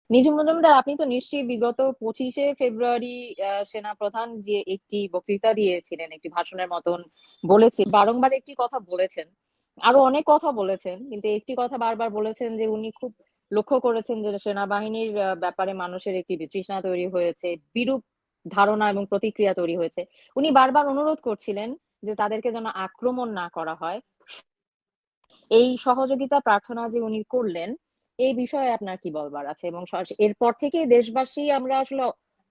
নিজু মজুমদার, আপনি তো নিশ্চয়ই বিগত 25শে ফেব্রুয়ারি সেনা প্রধান যে একটি বক্তৃতা দিয়েছিলেন, একটি ভাষণের মতন বলেছেন, বারংবার একটি কথা বলেছেন, আরো অনেক কথা বলেছেন, কিন্তু একটি কথা বারবার বলেছেন যে উনি খুব লক্ষ্য করেছেন যে সেনাবাহিনীর ব্যাপারে মানুষের একটি বিতৃষ্ণা তৈরি হয়েছে, বিরূপ ধারণা এবং প্রতিক্রিয়া তৈরি হয়েছে। উনি বারবার অনুরোধ করছিলেন যে তাদেরকে যেন আক্রমণ না করা হয়। এই সহযোগিতা প্রার্থনা যে উনি করলেন, এই বিষয়ে আপনার কি বলবার আছে? এবং এরপর থেকে দেশবাসী আমরা আসলে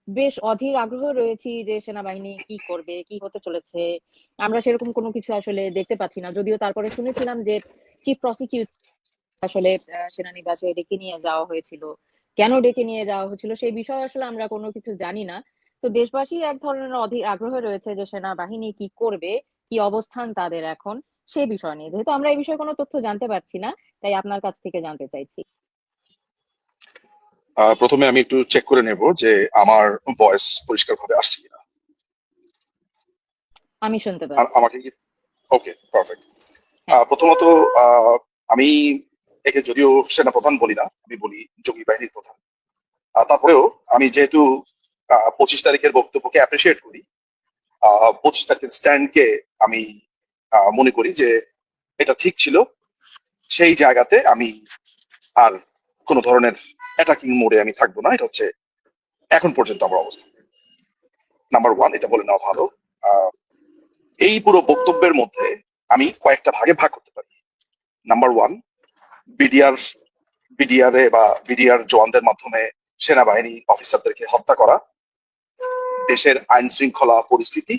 বেশ অধীর আগ্রহ রয়েছি যে সেনাবাহিনী কি করবে, কি হতে চলেছে। আমরা সেরকম কোনো কিছু আসলে দেখতে পাচ্ছি না, যদিও তারপরে শুনেছিলাম যে চিফ প্রসিকিউটর আসলে সেনানিবাসে ডেকে নিয়ে যাওয়া হয়েছিল। কেন ডেকে নিয়ে যাওয়া হয়েছিল সেই বিষয়ে আসলে আমরা কোনো কিছু জানি না। তো দেশবাসী এক ধরনের অধীর আগ্রহ রয়েছে যে সেনাবাহিনী কি করবে, কি অবস্থান তাদের এখন, সেই বিষয় নিয়ে। যেহেতু আমরা এই বিষয়ে কোনো তথ্য জানতে পারছি না, তাই আপনার কাছ থেকে জানতে চাইছি। প্রথমে আমি একটু চেক করে নেব যে আমার ভয়েস পরিষ্কারভাবে আসছে কিনা। আমি শুনতে পাচ্ছি। আমাকে কি? ওকে, পারফেক্ট। হ্যাঁ। প্রথমত, আহ, আমি একে যদিও সেনাপ্রধান বলি না, আমি বলি জঙ্গি বাহিনীর প্রধান। তারপরেও আমি যেহেতু 25 তারিখের বক্তব্যকে অ্যাপ্রিসিয়েট করি, 25 তারিখের স্ট্যান্ডকে আমি মনে করি যে এটা ঠিক ছিল, সেই জায়গাতে আমি আর কোনো ধরনের অ্যাটাকিং মোডে আমি থাকবো না। এটা হচ্ছে এখন পর্যন্ত আমার অবস্থা। নাম্বার ওয়ান, এটা বলে নেওয়া ভালো। আহ, এই পুরো বক্তব্যের মধ্যে আমি কয়েকটা ভাগে ভাগ করতে পারি। নাম্বার ওয়ান, বিডিআর বিডিআর বা বিডিআর জওয়ানদের মাধ্যমে সেনাবাহিনী অফিসারদেরকে হত্যা করা, দেশের আইন শৃঙ্খলা পরিস্থিতি,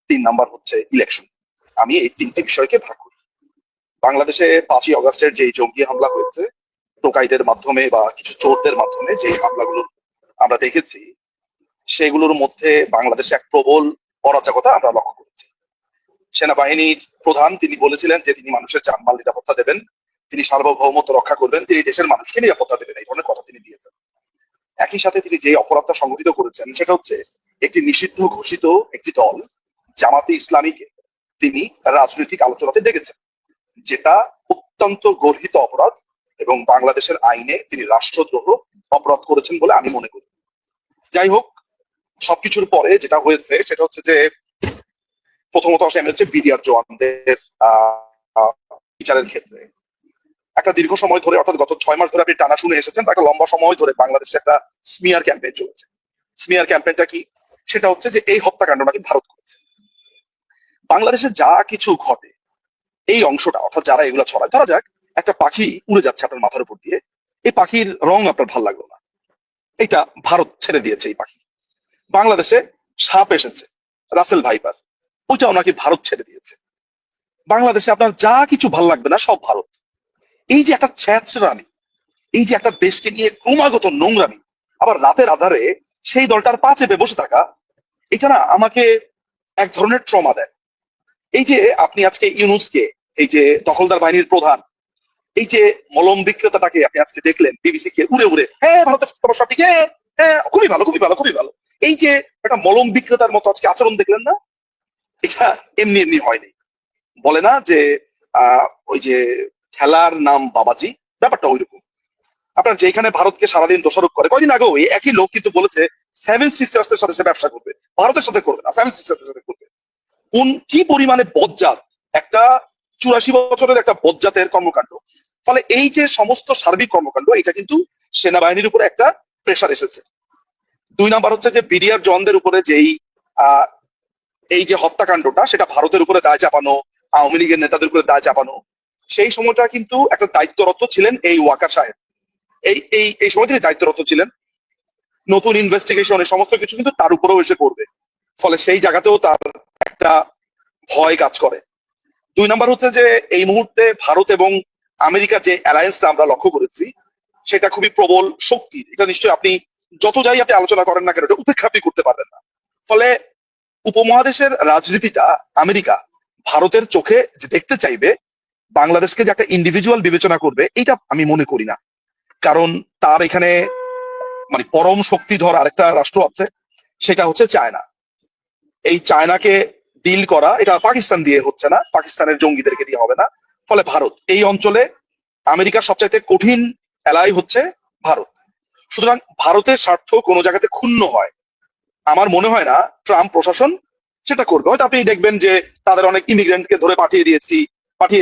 3 নাম্বার হচ্ছে ইলেকশন। আমি এই 3টি বিষয়কে ভাগ করি। বাংলাদেশে 5ই আগস্টের যে জঙ্গি হামলা হয়েছে, টোকাইদের মাধ্যমে বা কিছু চোরদের মাধ্যমে যে হামলাগুলো আমরা দেখেছি, সেগুলোর মধ্যে বাংলাদেশে এক প্রবল অরাজকতা আমরা লক্ষ্য করেছি। সেনাবাহিনীর প্রধান তিনি বলেছিলেন যে তিনি মানুষের জানমাল নিরাপত্তা দেবেন, তিনি সার্বভৌমত্ব রক্ষা করবেন, তিনি দেশের মানুষকে নিরাপত্তা দেবেন, এই ধরনের কথা তিনি দিয়েছেন। একই সাথে তিনি যে অপরাধটা সংঘটিত করেছেন সেটা হচ্ছে একটি নিষিদ্ধ ঘোষিত একটি দল জামাতে ইসলামীকে তিনি রাজনৈতিক আলোচনাতে ডেকেছেন, যেটা অত্যন্ত গর্হিত অপরাধ এবং বাংলাদেশের আইনে তিনি রাষ্ট্রদ্রোহ অপরাধ করেছেন বলে আমি মনে করি। যাই হোক, সবকিছুর পরে যেটা হয়েছে সেটা হচ্ছে যে প্রথমত আসে আমি হচ্ছে বিডিআর জওয়ানদের বিচারের ক্ষেত্রে একটা দীর্ঘ সময় ধরে, অর্থাৎ গত 6 মাস ধরে আপনি টানা শুনে এসেছেন, একটা লম্বা সময় ধরে বাংলাদেশে একটা স্মিয়ার ক্যাম্পেইন চলেছে। স্মিয়ার ক্যাম্পেইনটা কি? সেটা হচ্ছে যে এই হত্যাকাণ্ড নাকি ভারত করেছে। বাংলাদেশে যা কিছু ঘটে এই অংশটা, অর্থাৎ যারা এগুলো ছড়ায়, ধরা যাক একটা পাখি উড়ে যাচ্ছে আপনার মাথার উপর দিয়ে, এই পাখির রং আপনার ভাল লাগলো না, এটা ভারত ছেড়ে দিয়েছে এই পাখি। বাংলাদেশে সাপ এসেছে, রাসেল ভাইপার, ওইটাও নাকি ভারত ছেড়ে দিয়েছে। বাংলাদেশে আপনার যা কিছু ভাল লাগবে না সব ভারত। এই যে একটা ছ্যাঁচড়ামি, এই যে একটা দেশকে নিয়ে ক্রমাগত নোংরামি, আবার রাতের আধারে সেই দলটার পা চেপে বসে থাকা, এটা না আমাকে এক ধরনের ট্রমা দেয়। এই যে আপনি আজকে ইউনুসকে, এই যে দখলদার বাহিনীর প্রধান, এই যে মলম বিক্রেতাটাকে আপনি আজকে দেখলেন বিবিসি কে উড়ে উড়ে, হ্যাঁ ভারতের খবর সঠিক, হ্যাঁ হ্যাঁ খুবই ভালো খুবই ভালো খুবই ভালো, এই যে একটা মলম বিক্রেতার মতো আজকে আচরণ দেখলেন না, এটা এমনি এমনি হয়নি। বলে না যে ওই যে খেলার নাম বাবাজি, ব্যাপারটা ওইরকম। আপনার যেখানে ভারতকে সারাদিন দোষারোপ করে, কয়দিন আগেও এই একই লোক কিন্তু বলেছে সেভেন সিস্টার্স এর সাথে সে ব্যবসা করবে, ভারতের সাথে করবে না, সেভেন সিস্টার্স এর সাথে করবে। কোন কি পরিমাণে বজ্জাত একটা 84 বছরের একটা বজ্জাতের কর্মকাণ্ড। ফলে এই যে সমস্ত সার্বিক কর্মকাণ্ড, এটা কিন্তু সেনাবাহিনীর উপরে একটা প্রেশার এসেছে। 2 নাম্বার হচ্ছে যে বিডিআর জওয়ানদের উপরে যেই আহ এই যে হত্যাকাণ্ডটা, সেটা ভারতের উপরে দায় চাপানো, আওয়ামী লীগের নেতাদের উপরে দায় চাপানো। সেই সময়টা কিন্তু একটা দায়িত্বরত ছিলেন এই ওয়াকার সাহেব, এই এই এই সময় তিনি দায়িত্বরত ছিলেন। নতুন ইনভেস্টিগেশন এই সমস্ত কিছু কিন্তু তার উপরেও এসে পড়বে, ফলে সেই জায়গাতেও তার একটা ভয় কাজ করে। 2 নাম্বার হচ্ছে যে এই মুহূর্তে ভারত এবং আমেরিকার যে অ্যালায়েন্সটা আমরা লক্ষ্য করেছি, সেটা খুবই প্রবল শক্তি। এটা নিশ্চয়ই আপনি যত যাই আপনি আলোচনা করেন না কেন, এটা উপেক্ষা আপনি করতে পারবেন না। ফলে উপমহাদেশের রাজনীতিটা আমেরিকা ভারতের চোখে যে দেখতে চাইবে, বাংলাদেশকে যে একটা ইন্ডিভিজুয়াল বিবেচনা করবে, এটা আমি মনে করি না। কারণ তার এখানে মানে পরম শক্তিধর আরেকটা রাষ্ট্র আছে, সেটা হচ্ছে চায়না। এই চায়নাকে ডিল করা, এটা পাকিস্তান দিয়ে হচ্ছে না, পাকিস্তানের জঙ্গিদেরকে দিয়ে হবে না। ফলে ভারত এই অঞ্চলে আমেরিকার সবচাইতে কঠিন এলাই হচ্ছে ভারত। সুতরাং ভারতের স্বার্থ কোনো জায়গাতে ক্ষুণ্ণ হয়, আমার মনে হয় না ট্রাম্প প্রশাসন সেটা করবে। হয়তো আপনি দেখবেন যে তাদের অনেক ইমিগ্রেন্টকে ধরে পাঠিয়ে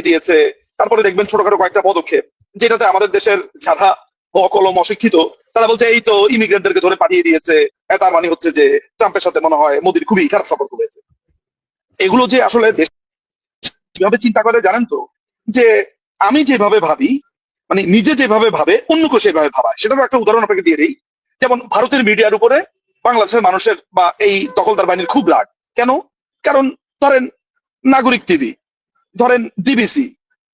দিয়েছে। তারপরে দেখবেন ছোটখাটো কয়েকটা পদক্ষেপ, যেটাতে আমাদের দেশের যারা অকলম অশিক্ষিত তারা বলছে এই তো ইমিগ্রেন্টদেরকে ধরে পাঠিয়ে দিয়েছে, তার মানে হচ্ছে যে ট্রাম্পের সাথে মনে হয় মোদির খুবই খারাপ সম্পর্ক হয়েছে। এগুলো যে আসলে দেশ কিভাবে চিন্তা করে জানেন তো, যে আমি যেভাবে ভাবি, মানে নিজে যেভাবে ভাবে অন্যকে সেভাবে ভাবায়। সেটারও একটা উদাহরণ আপনাকে দিয়ে দিই। যেমন ভারতের মিডিয়ার উপরে বাংলাদেশের মানুষের বা এই দখলদার বাহিনীর খুব রাগ। কেন? কারণ ধরেন নাগরিক টিভি, ধরেন ডিবিসি,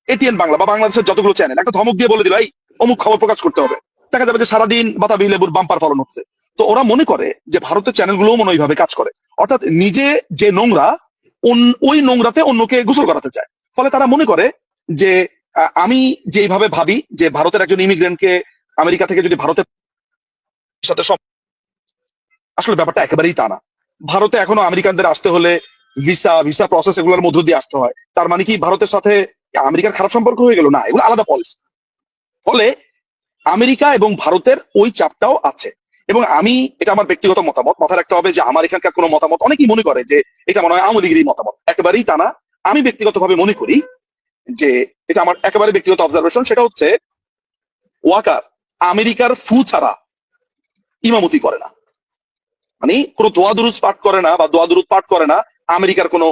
এটিএন বাংলা বা বাংলাদেশের যতগুলো চ্যানেল একটা ধমক দিয়ে বলে দিল এই অমুক খবর প্রকাশ করতে হবে, দেখা যাবে যে সারাদিন বাতাবি লেবুর বাম্পার ফলন হচ্ছে। তো ওরা মনে করে যে ভারতের চ্যানেলগুলোও মনে ওইভাবে কাজ করে, অর্থাৎ নিজে যে নোংরা ওই নোংরাতে অন্যকে গোসল করাতে চায়। ফলে তারা মনে করে যে আমি যেইভাবে ভাবি যে ভারতের একজন ইমিগ্রেন্টকে আমেরিকা থেকে যদি ভারতের সাথে আসলে ব্যাপারটা একেবারেই তা না। ভারতে এখনো আমেরিকানদের আসতে হলে ভিসা ভিসা প্রসেস এগুলোর মধ্য দিয়ে আসতে হয়। তার মানে কি ভারতের সাথে আমেরিকার খারাপ সম্পর্ক হয়ে গেল? না, এগুলো আলাদা পলিসি। ফলে আমেরিকা এবং ভারতের ওই চাপটাও আছে। এবং আমি, এটা আমার ব্যক্তিগত মতামত, মাথায় রাখতে হবে যে আমার এখানকার কোনো মতামত অনেকেই মনে করে যে এটা মনে হয় আওয়ামী লীগেরই মতামত, একেবারেই তা না। আমি ব্যক্তিগতভাবে মনে করি যে এটা আমার একেবারে ব্যক্তিগত অবজারভেশন, সেটা হচ্ছে ওয়াকার আমেরিকার ফু ছাড়া ইমামতি করে না, মানে কোনো দোয়া দুরুদ পাঠ করে না বা দোয়া দুরুদ পাঠ করে না আমেরিকার কোনো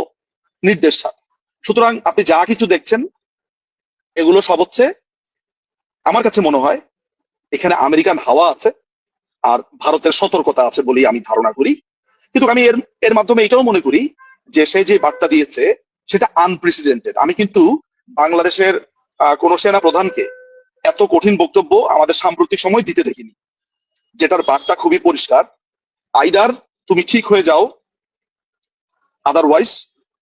নির্দেশ ছাড়া। সুতরাং আপনি যা কিছু দেখছেন এগুলো সব হচ্ছে, আমার কাছে মনে হয় এখানে আমেরিকান হাওয়া আছে আর ভারতের সতর্কতা আছে বলেই আমি ধারণা করি। কিন্তু আমি এর এর মাধ্যমে এটাও মনে করি যে সে যে বার্তা দিয়েছে সেটা আনপ্রেসিডেন্টেড। আমি কিন্তু বাংলাদেশের কোন সেনা প্রধানকে এত কঠিন বক্তব্য আমাদের সাম্প্রতিক সময় দিতে দেখিনি, যেটার বার্তা খুবই পরিষ্কার। আইদার তুমি ঠিক হয়ে যাও, otherwise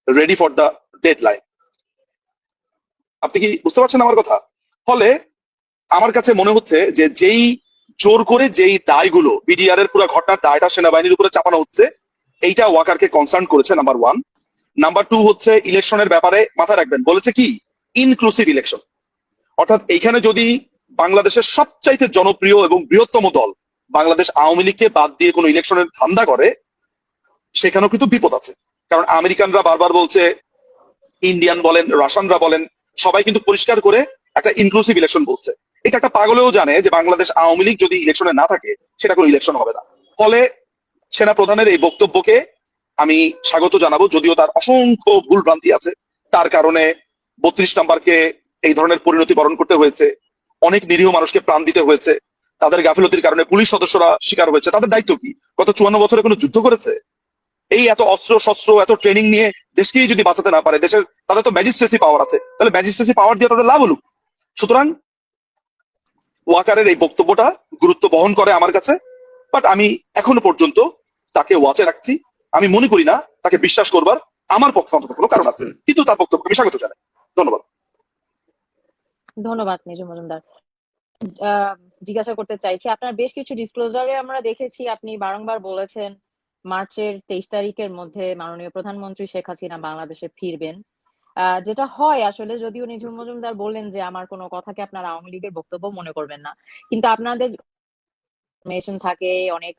ready for the deadline. আপনি কি বুঝতে পারছেন আমার কথা? ফলে আমার কাছে মনে হচ্ছে যে যেই জোর করে যেই দায়গুলো বিডিআর এর পুরো ঘটনার দায়টা সেনাবাহিনীর উপরে চাপানো হচ্ছে, এইটা ওয়াকারকে কনসার্ন করেছে, নাম্বার ওয়ান। নাম্বার টু হচ্ছে ইলেকশনের ব্যাপারে মাথায় রাখবেন, বলেছে কি ইনক্লুসিভ ইলেকশন। অর্থাৎ এইখানে যদি বাংলাদেশের সবচাইতে জনপ্রিয় এবং বৃহত্তম দল বাংলাদেশ আওয়ামী লীগকে বাদ দিয়ে কোনো ইলেকশনের ধান্দা করে, সেখানেও কিন্তু বিপদ আছে। কারণ আমেরিকানরা বারবার বলছে, ইন্ডিয়ান বলেন, রাশিয়ানরা বলেন, সবাই কিন্তু পরিষ্কার করে একটা ইনক্লুসিভ ইলেকশন বলছে। এটা একটা পাগলেও জানে যে বাংলাদেশ আওয়ামী লীগ যদি ইলেকশনে না থাকে সেটা কোনো ইলেকশন হবে না। ফলে সেনা প্রধানের এই বক্তব্যকে আমি স্বাগত জানাবো, যদিও তার অসংখ্য ভুল ভ্রান্তি আছে। তার কারণে 32 নাম্বারকে এই ধরনের পরিণতি বরণ করতে হয়েছে, অনেক নিরীহ মানুষকে প্রাণ দিতে হয়েছে, তাদের গাফিলতির কারণে পুলিশ সদস্যরা শিকার হয়েছে। তাদের দায়িত্ব কি? গত 54 বছরে কোনো যুদ্ধ করেছে? এই এত অস্ত্র শস্ত্র এত ট্রেনিং নিয়ে দেশকেই যদি বাঁচাতে না পারে, দেশের তাদের তো ম্যাজিস্ট্রেসি পাওয়ার আছে, তাহলে ম্যাজিস্ট্রেসি পাওয়ার দিয়ে তাদের লাভ হলো। সুতরাং ওয়াকারের এই বক্তব্যটা গুরুত্ব বহন করে আমার কাছে, বাট আমি এখনো পর্যন্ত তাকে ওয়াচে রাখছি। আমি মনে করি না তাকে বিশ্বাস করবার আমার পক্ষে অন্তত কোনো কারণ আছে, কিন্তু তার বক্তব্যকে আমি স্বাগত জানাই। ধন্যবাদ। ধন্যবাদ নিজু মজুমদার। জিজ্ঞাসা করতে চাইছি, আপনার বেশ কিছু ডিসক্লোজারে আমরা দেখেছি আপনি বারংবার বলেছেন মার্চের 23 তারিখের মধ্যে মাননীয় প্রধানমন্ত্রী শেখ হাসিনা বাংলাদেশে ফিরবেন। যেটা হয় আসলে, যদিও নিঝুম মজুমদার বললেন যে আমার কোনো কথাকে আপনারা আওয়ামী লীগের বক্তব্য মনে করবেন না, কিন্তু আপনাদের ইনফরমেশন থাকে, অনেক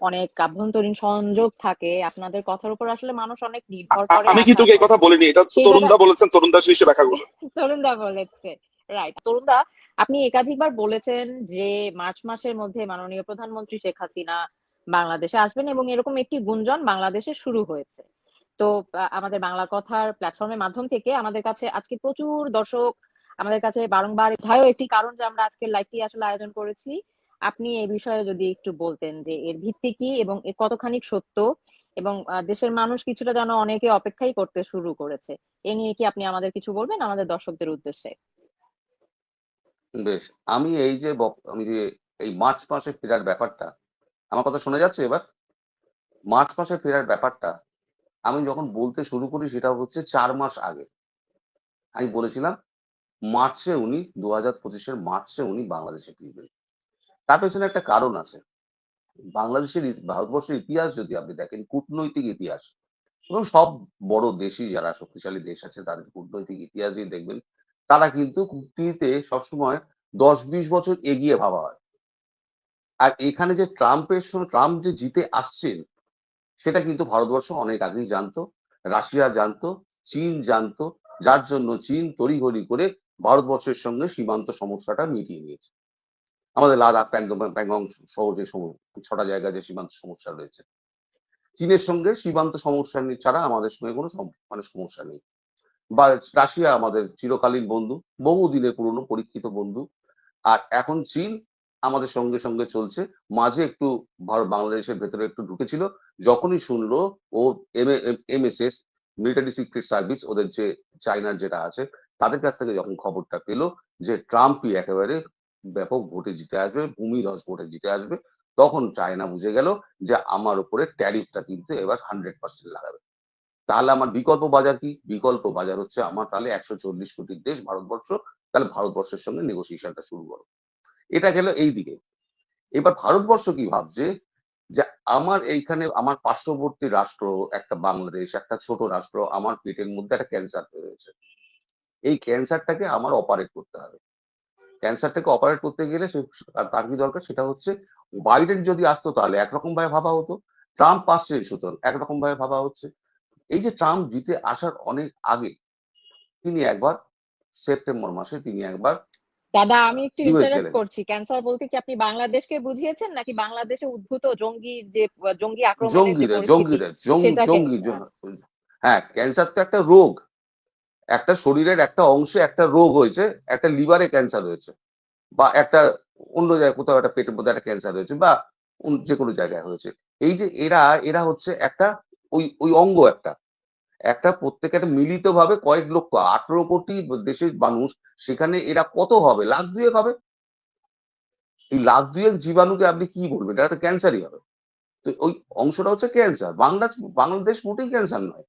অনেক আভ্যন্তরীণ সংযোগ থাকে, আপনাদের কথার উপর আসলে মানুষ অনেক নির্ভর করে, আমি আশা কিন্তু এই করে। কথা বলিনি, এটা সেই জায়গা তরুণদা বলেছেন, তরুণদা নিশ্চয়ই ব্যাখ্যা করবেন। তরুণদা বলেছে, রাইট। তরুণদা, আপনি একাধিকবার বলেছেন যে মার্চ মাসের মধ্যে মাননীয় প্রধানমন্ত্রী শেখ হাসিনা বাংলাদেশে আসবেন এবং এরকম একটি গুঞ্জন বাংলাদেশে শুরু হয়েছে। তো আমাদের বাংলা কথার প্ল্যাটফর্মের মাধ্যম থেকে আমাদের কাছে আজকে প্রচুর দর্শক আমাদের কাছে বারংবার, এটাও একটি কারণ যে আমরা আজকের লাইভটি আসলে আয়োজন করেছি। আপনি এই বিষয়ে যদি একটু বলতেন যে এর ভিত্তি কি এবং এ কতখানি সত্য, এবং দেশের মানুষ কিছুটা যেন অনেকে অপেক্ষাই করতে শুরু করেছে, এ নিয়ে কি আপনি আমাদের কিছু বলবেন আমাদের দর্শকদের উদ্দেশ্যে? বেশ। আমি যে এই মার্চ মাসে ফেরার ব্যাপারটা, আমার কথা শোনা যাচ্ছে এবার? মার্চ মাসে ফেরার ব্যাপারটা আমি যখন বলতে শুরু করি সেটা হচ্ছে 4 মাস আগে। আমি বলেছিলাম মার্চে উনি 2025-এর মার্চে উনি বাংলাদেশে ফিরবেন। তার পেছনে একটা কারণ আছে। ভারতবর্ষের ইতিহাস যদি আপনি দেখেন, কূটনৈতিক ইতিহাস, এবং সব বড় দেশই, যারা শক্তিশালী দেশ আছে তাদের কূটনৈতিক ইতিহাস দিয়ে দেখবেন, তারা কিন্তু কূটনীতিতে সবসময় 10-20 বছর এগিয়ে ভাবা হয়। আর এখানে যে ট্রাম্প যে জিতে আসছেন সেটা কিন্তু ভারতবর্ষ অনেক আগেই জানতো, রাশিয়া জানতো, চীন জানতো, যার জন্য চীন তড়িঘড়ি করে ভারতবর্ষের সঙ্গে সীমান্ত সমস্যাটা মিটিয়ে নিয়েছে। আমাদের লাদাখ প্যাংগং সহ যে 6টা জায়গায় যে সীমান্ত সমস্যা রয়েছে, চীনের সঙ্গে সীমান্ত সমস্যা ছাড়া আমাদের সঙ্গে কোনো মানে সমস্যা নেই। বা রাশিয়া আমাদের চিরকালীন বন্ধু, বহুদিনের পুরনো পরীক্ষিত বন্ধু। আর এখন চীন আমাদের সঙ্গে সঙ্গে চলছে। মাঝে একটু বাংলাদেশের ভেতরে একটু ঢুকেছিল, যখনই শুনলো ও এমএসএস মিলিটারি সিক্রেট সার্ভিস, ওদের যে চায়নার যেটা আছে, তাদের কাছ থেকে যখন খবরটা পেলো যে ট্রাম্পই একেবারে ব্যাপক ভোটে জিতে আসবে, ভূমিধস ভোটে জিতে আসবে, তখন চায়না বুঝে গেল যে আমার উপরে ট্যারিফটা কিন্তু এবার 100% লাগাবে। তাহলে আমার বিকল্প বাজার কি? বিকল্প বাজার হচ্ছে আমার তাহলে 140 কোটির দেশ ভারতবর্ষ, তাহলে ভারতবর্ষের সঙ্গে নেগোসিয়েশনটা শুরু করো। এটা গেল এই দিকে। এবার ভারতবর্ষ কি ভাবছে যে আমার এইখানে আমার পার্শ্ববর্তী রাষ্ট্র একটা বাংলাদেশ, একটা ছোট রাষ্ট্র, আমার পেটের মধ্যে একটা ক্যান্সার রয়েছে, এই ক্যান্সারটাকে আমার অপারেট করতে হবে। ক্যান্সারটাকে অপারেট করতে গেলে তার কি দরকার? সেটা হচ্ছে বাইডেন যদি আসতো তাহলে একরকম ভাবে ভাবা হতো, ট্রাম্প আসছে সুতরাং একরকম ভাবে ভাবা হচ্ছে। এই যে ট্রাম্প জিতে আসার অনেক আগে তিনি একবার সেপ্টেম্বর মাসে তিনি একবার দাদা, আমি একটু ইউএস ইন্টারাপ্ট গেলেন। করছি। ক্যান্সার বলতে কি আপনি বাংলাদেশকে বুঝিয়েছেন, নাকি বাংলাদেশে উদ্ভূত জঙ্গি আক্রমণের যে জঙ্গিদের পরিস্থিতি জঙ্গিদের সেটাকে? জঙ্গি হ্যাঁ, ক্যান্সার তো একটা রোগ, একটা শরীরের একটা অংশে একটা রোগ হয়েছে, একটা লিভারে ক্যান্সার হয়েছে, বা একটা অন্য জায়গায় কোথাও একটা পেটের মধ্যে একটা ক্যান্সার হয়েছে, বা যে কোনো জায়গায় হয়েছে। এই যে এরা এরা হচ্ছে একটা ওই ওই অঙ্গ একটা একটা প্রত্যেকে একটা মিলিত ভাবে কয়েক লক্ষ 18 কোটি দেশের মানুষ, সেখানে এরা কত হবে? লাখ দুয়েক হবে। এই লাখ দুয়েক জীবাণুকে আপনি কি বলবেন? এটা একটা ক্যান্সারই হবে। তো ওই অংশটা হচ্ছে ক্যান্সার। বাংলাদেশ মোটেই ক্যান্সার নয়।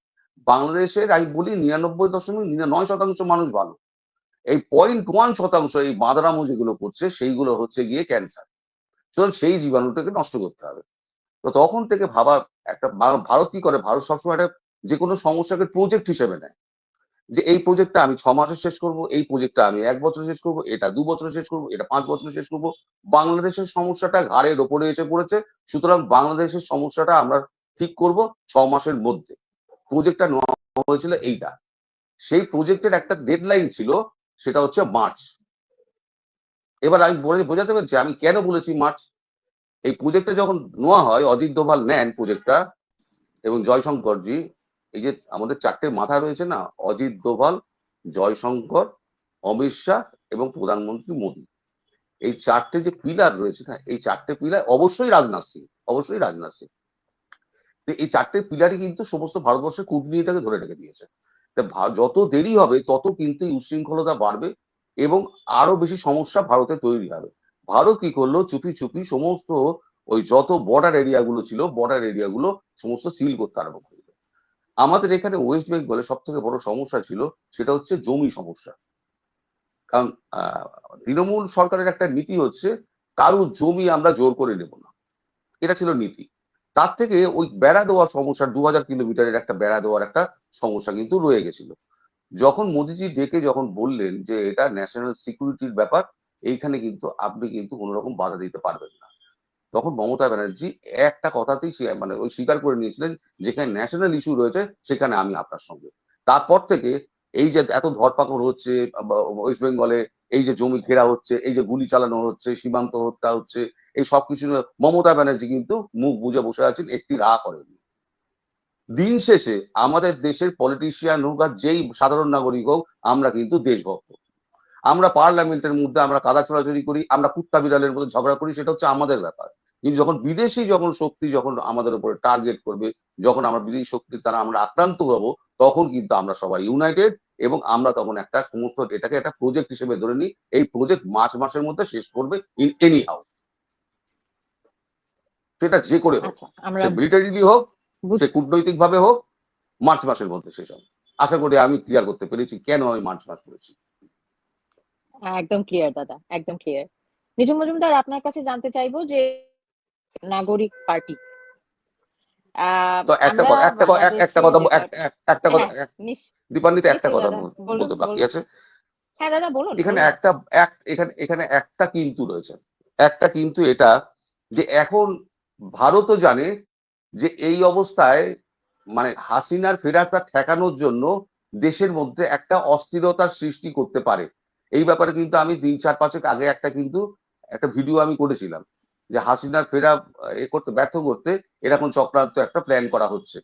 বাংলাদেশের আমি বলি 99.9% মানুষ ভালো। এই 0.1% এই বাঁদরামো যেগুলো করছে সেইগুলো হচ্ছে গিয়ে ক্যান্সার। সুতরাং সেই জীবাণুটাকে নষ্ট করতে হবে। তো তখন থেকে ভাবা একটা ভারত কি করে, ভারত সবসময় একটা যে কোনো সমস্যাকে প্রজেক্ট হিসেবে নেয়, যে এই প্রজেক্টটা আমি 6 মাসে শেষ করব, এই প্রজেক্টটা আমি 1 বছরে শেষ করব, এটা 2 বছরে শেষ করব, এটা 5 বছরে শেষ করব। বাংলাদেশের সমস্যাটা ঘাড়ের ওপরে এসে পড়েছে, সুতরাং বাংলাদেশের সমস্যাটা আমরা ঠিক করব 6 মাসের মধ্যে। প্রজেক্টটা নেওয়া হয়েছিল এইটা। সেই প্রজেক্টের একটা ডেডলাইন ছিল, সেটা হচ্ছে মার্চ। এবার আমি বোঝাতে পারছি আমি কেন বলেছি মার্চ। এই প্রজেক্টটা যখন নেওয়া হয়, অজিত দোভাল নেন প্রজেক্টটা, এবং জয়শঙ্করজি, এই যে আমাদের 4টে মাথা রয়েছে না, অজিত দোভাল, জয়শঙ্কর, অমিত শাহ এবং প্রধানমন্ত্রী মোদী, এই 4টে যে পিলার রয়েছে না, এই 4টে পিলার অবশ্যই রাজনাথ সিং, অবশ্যই রাজনাথ সিং। তো এই 4টে পিলারই কিন্তু সমস্ত ভারতবর্ষের কূটনীতিটাকে ধরে রেখে দিয়েছে। তা যত দেরি হবে তত কিন্তু এই উচ্ছৃঙ্খলতা বাড়বে এবং আরো বেশি সমস্যা ভারতে তৈরি হবে। ভারত কি করলো, চুপি চুপি সমস্ত ওই যত বর্ডার এরিয়া গুলো ছিল, বর্ডার এরিয়া গুলো সমস্ত সিল করতে আরম্ভ করে দিল। আমাদের এখানে ওয়েস্ট বেঙ্গলে সব থেকে বড় সমস্যা ছিল, সেটা হচ্ছে জমি সমস্যা। কারণ আহ, তৃণমূল সরকারের একটা নীতি হচ্ছে কারো জমি আমরা জোর করে নেব না, এটা ছিল নীতি। তার থেকে ওই বেড়া দেওয়ার সমস্যা, 2000 কিলোমিটারের একটা বেড়া দেওয়ার একটা সমস্যা কিন্তু রয়ে গেছিল। যখন মোদিজি ডেকে যখন বললেন যে এটা ন্যাশনাল সিকিউরিটির ব্যাপার, এইখানে কিন্তু আপনি কিন্তু কোনো রকম বাধা দিতে পারবেন না, তখন মমতা ব্যানার্জি একটা কথাতেই মানে ওই স্বীকার করে নিয়েছিলেন, যেখানে ন্যাশনাল ইস্যু রয়েছে সেখানে আমি আপনার সঙ্গে। তারপর থেকে এই যে এত ধরপাকড় হচ্ছে ওয়েস্ট বেঙ্গলে, এই যে জমি ঘেরা হচ্ছে, এই যে গুলি চালানো হচ্ছে, সীমান্ত হত্যা হচ্ছে, এই সবকিছু নিয়ে মমতা ব্যানার্জি কিন্তু মুখ বুজে বসে আছেন, একটি রা করেনি। দিন শেষে আমাদের দেশের পলিটিশিয়ান হোক আর যেই সাধারণ নাগরিক হোক, আমরা কিন্তু দেশভক্ত। আমরা পার্লামেন্টের মধ্যে আমরা কাদা ছোড়াছড়ি করি, আমরা কুত্তা বিড়ালের মধ্যে ঝগড়া করি, সেটা হচ্ছে আমাদের ব্যাপার। কিন্তু যখন বিদেশি যখন শক্তি যখন আমাদের উপরে টার্গেট করবে, যখন আমরা বিদেশি শক্তির দ্বারা আমরা আক্রান্ত হব, তখন কিন্তু আমরা সবাই ইউনাইটেড, এবং আমরা তখন একটা সমস্ত এটাকে একটা প্রজেক্ট হিসেবে ধরে নিই। এই প্রজেক্ট মার্চ মাসের মধ্যে শেষ করবে ইন এনি হাউ, সেটা যে করে হোক, আচ্ছা, আমরা সে মিলিটারিলি হোক, বুঝ সে কূটনৈতিক ভাবে হোক, মার্চ মাসের মধ্যে শেষ হবে। আশা করি আমি ক্লিয়ার করতে পেরেছি কেন আমি মার্চ মাস করেছি। একদম ক্লিয়ার দাদা, একদম ক্লিয়ার। নিঝুম মজুমদার, আপনার কাছে জানতে চাইবো যে নাগরিক পার্টি, তো একটা আমরা কথা একটা বাংলাদেশে কথা যেটা, একটা কথা হ্যাঁ, নিশ- দীপান্বিতা, একটা নিশ্চয়ই কথা দাদা, বলুন বলতে বাকি বলুন। আছে। হ্যাঁ দাদা, বলুন এখানে বলুন। একটা এখানে এখানে একটা কিন্তু রয়েছে, একটা কিন্তু এটা যে এখন ভারতও জানে যে এই অবস্থায় মানে হাসিনার ফেরাটা ঠেকানোর জন্য দেশের মধ্যে একটা অস্থিরতার সৃষ্টি করতে পারে। এই ব্যাপারে কিন্তু আমি 3-4-5 আগে একটা ভিডিও আমি করেছিলাম যে হাসিনার ফেরা করতে ব্যর্থ করতে এরকম চক্রান্ত একটা প্ল্যান করা হচ্ছে।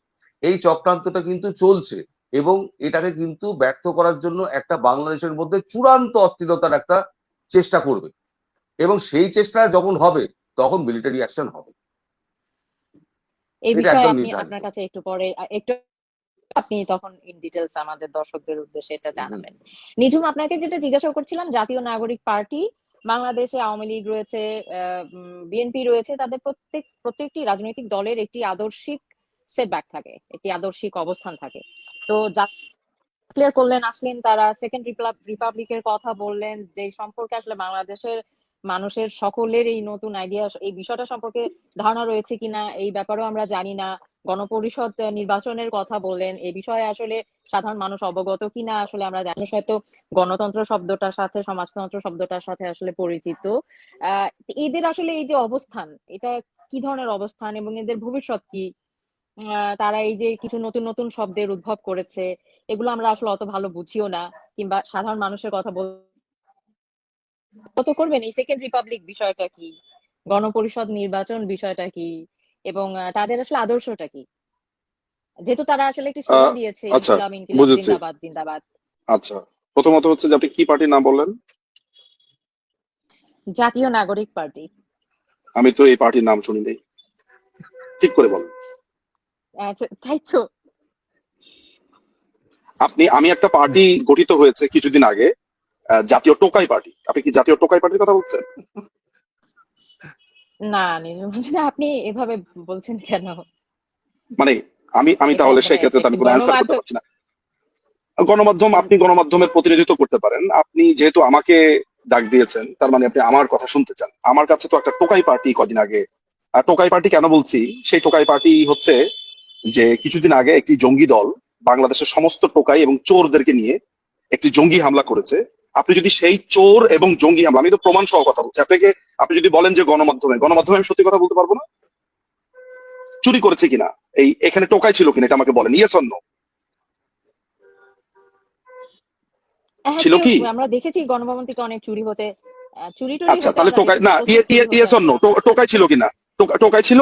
এই চক্রান্তটা কিন্তু চলছে এবং এটাকে কিন্তু ব্যর্থ করার জন্য একটা বাংলাদেশের মধ্যে চূড়ান্ত অস্থিরতার একটা চেষ্টা করবে এবং সেই চেষ্টা যখন হবে তখন মিলিটারি অ্যাকশন হবে। এই এটা বিষয়ে একদম আপনি নির্ধারিত। আপনার কাছে একটু পরে একটু আপনি তখন ইন ডিটেলস আমাদের দর্শকদের উদ্দেশ্যে এটা হুম। জানাবেন। নিঝুম, আপনাকে যেটা জিজ্ঞাসা করছিলাম, জাতীয় নাগরিক পার্টি, বাংলাদেশে আওয়ামী লীগ রয়েছে, বিএনপি রয়েছে, তাদের প্রত্যেকটি রাজনৈতিক দলের একটি আদর্শিক সেটব্যাক থাকে, একটি আদর্শিক অবস্থান থাকে। তো ক্লিয়ার করলেন, আসলেন তারা সেকেন্ড রিপাবলিকের কথা বললেন, যে সম্পর্কে আসলে বাংলাদেশের মানুষের সকলের এই নতুন আইডিয়া, এই বিষয়টা সম্পর্কে ধারণা রয়েছে কিনা এই ব্যাপারেও আমরা জানি না। গণপরিষদ নির্বাচনের কথা বললেন, এই বিষয়ে আসলে সাধারণ মানুষ অবগত কিনা আসলে আমরা জানি। মানুষ হয়তো গণতন্ত্র শব্দটার সাথে সমাজতন্ত্র শব্দটার সাথে আসলে পরিচিত। আহ এদের আসলে এই যে অবস্থান, এটা কি ধরনের অবস্থান এবং এদের ভবিষ্যৎ কি? তারা এই যে কিছু নতুন নতুন শব্দের উদ্ভব করেছে, এগুলো আমরা আসলে অত ভালো বুঝিও না, কিংবা সাধারণ মানুষের কথা কত করবেন এই সেকেন্ড রিপাবলিক বিষয়টা কি, গণপরিষদ নির্বাচন বিষয়টা কি, এবং তাদের আসলে আদর্শটা কি, যেহেতু তারা আসলে একটি স্লোগান আহ, দিয়েছে, আচ্ছা, ইনকিলাব ইনকিলাব বুঝেছি। জিন্দাবাদ জিন্দাবাদ। আচ্ছা, প্রথমত হচ্ছে যে আপনি কি পার্টির নাম বললেন? জাতীয় নাগরিক পার্টি। আমি তো এই পার্টির নাম শুনি নাই, ঠিক করে বলেন। আচ্ছা, তাই তো। আমি একটা পার্টি গঠিত হয়েছে কিছুদিন আগে, জাতীয় টোকাই পার্টি। আপনি কি জাতীয় টোকাই পার্টির কথা বলছেন? না, নিজুম, আপনি এভাবে বলছেন কেন? মানে আমি আমি এটা তাহলে মানে সেক্ষেত্রে তো একটি আমি কোনো অ্যান্সার করতে গণমাধ্যম। পারছি না। গণমাধ্যম, আপনি গণমাধ্যমের প্রতিনিধিত্ব করতে পারেন। আপনি যেহেতু আমাকে ডাক দিয়েছেন, তার মানে আপনি আমার কথা শুনতে চান। আমার কাছে তো একটা টোকাই পার্টি কদিন আগে, আর টোকাই পার্টি কেন বলছি, সেই টোকাই পার্টি হচ্ছে যে কিছুদিন আগে একটি জঙ্গি দল বাংলাদেশের সমস্ত টোকাই এবং চোরদেরকে নিয়ে একটি জঙ্গি হামলা করেছে। আপনি যদি সেই চোর এবং জঙ্গি হামলা, আমি তো প্রমাণ সহ কথা বলছি আপনাকে, আপনি যদি বলেন যে গণমাধ্যমে আমি সত্যি কথা বলতে পারবো না? চুরি করেছে কিনা, এখানে টোকাই ছিল কিনা, এটা আমাকে বলেন, ইয়েস অর নো। হ্যাঁ, ছিল কি? আমরা দেখেছি গণভবন থেকে অনেক চুরি হতে, চুরি টুরি আচ্ছা, হতে তাহলে আমরা টোকাই দেখেছি, না, প্রচুর চুরি হতে ইয়েস অর নো, আমরা দেখেছি। টোকাই ছিল কিনা? টোকাই ছিল।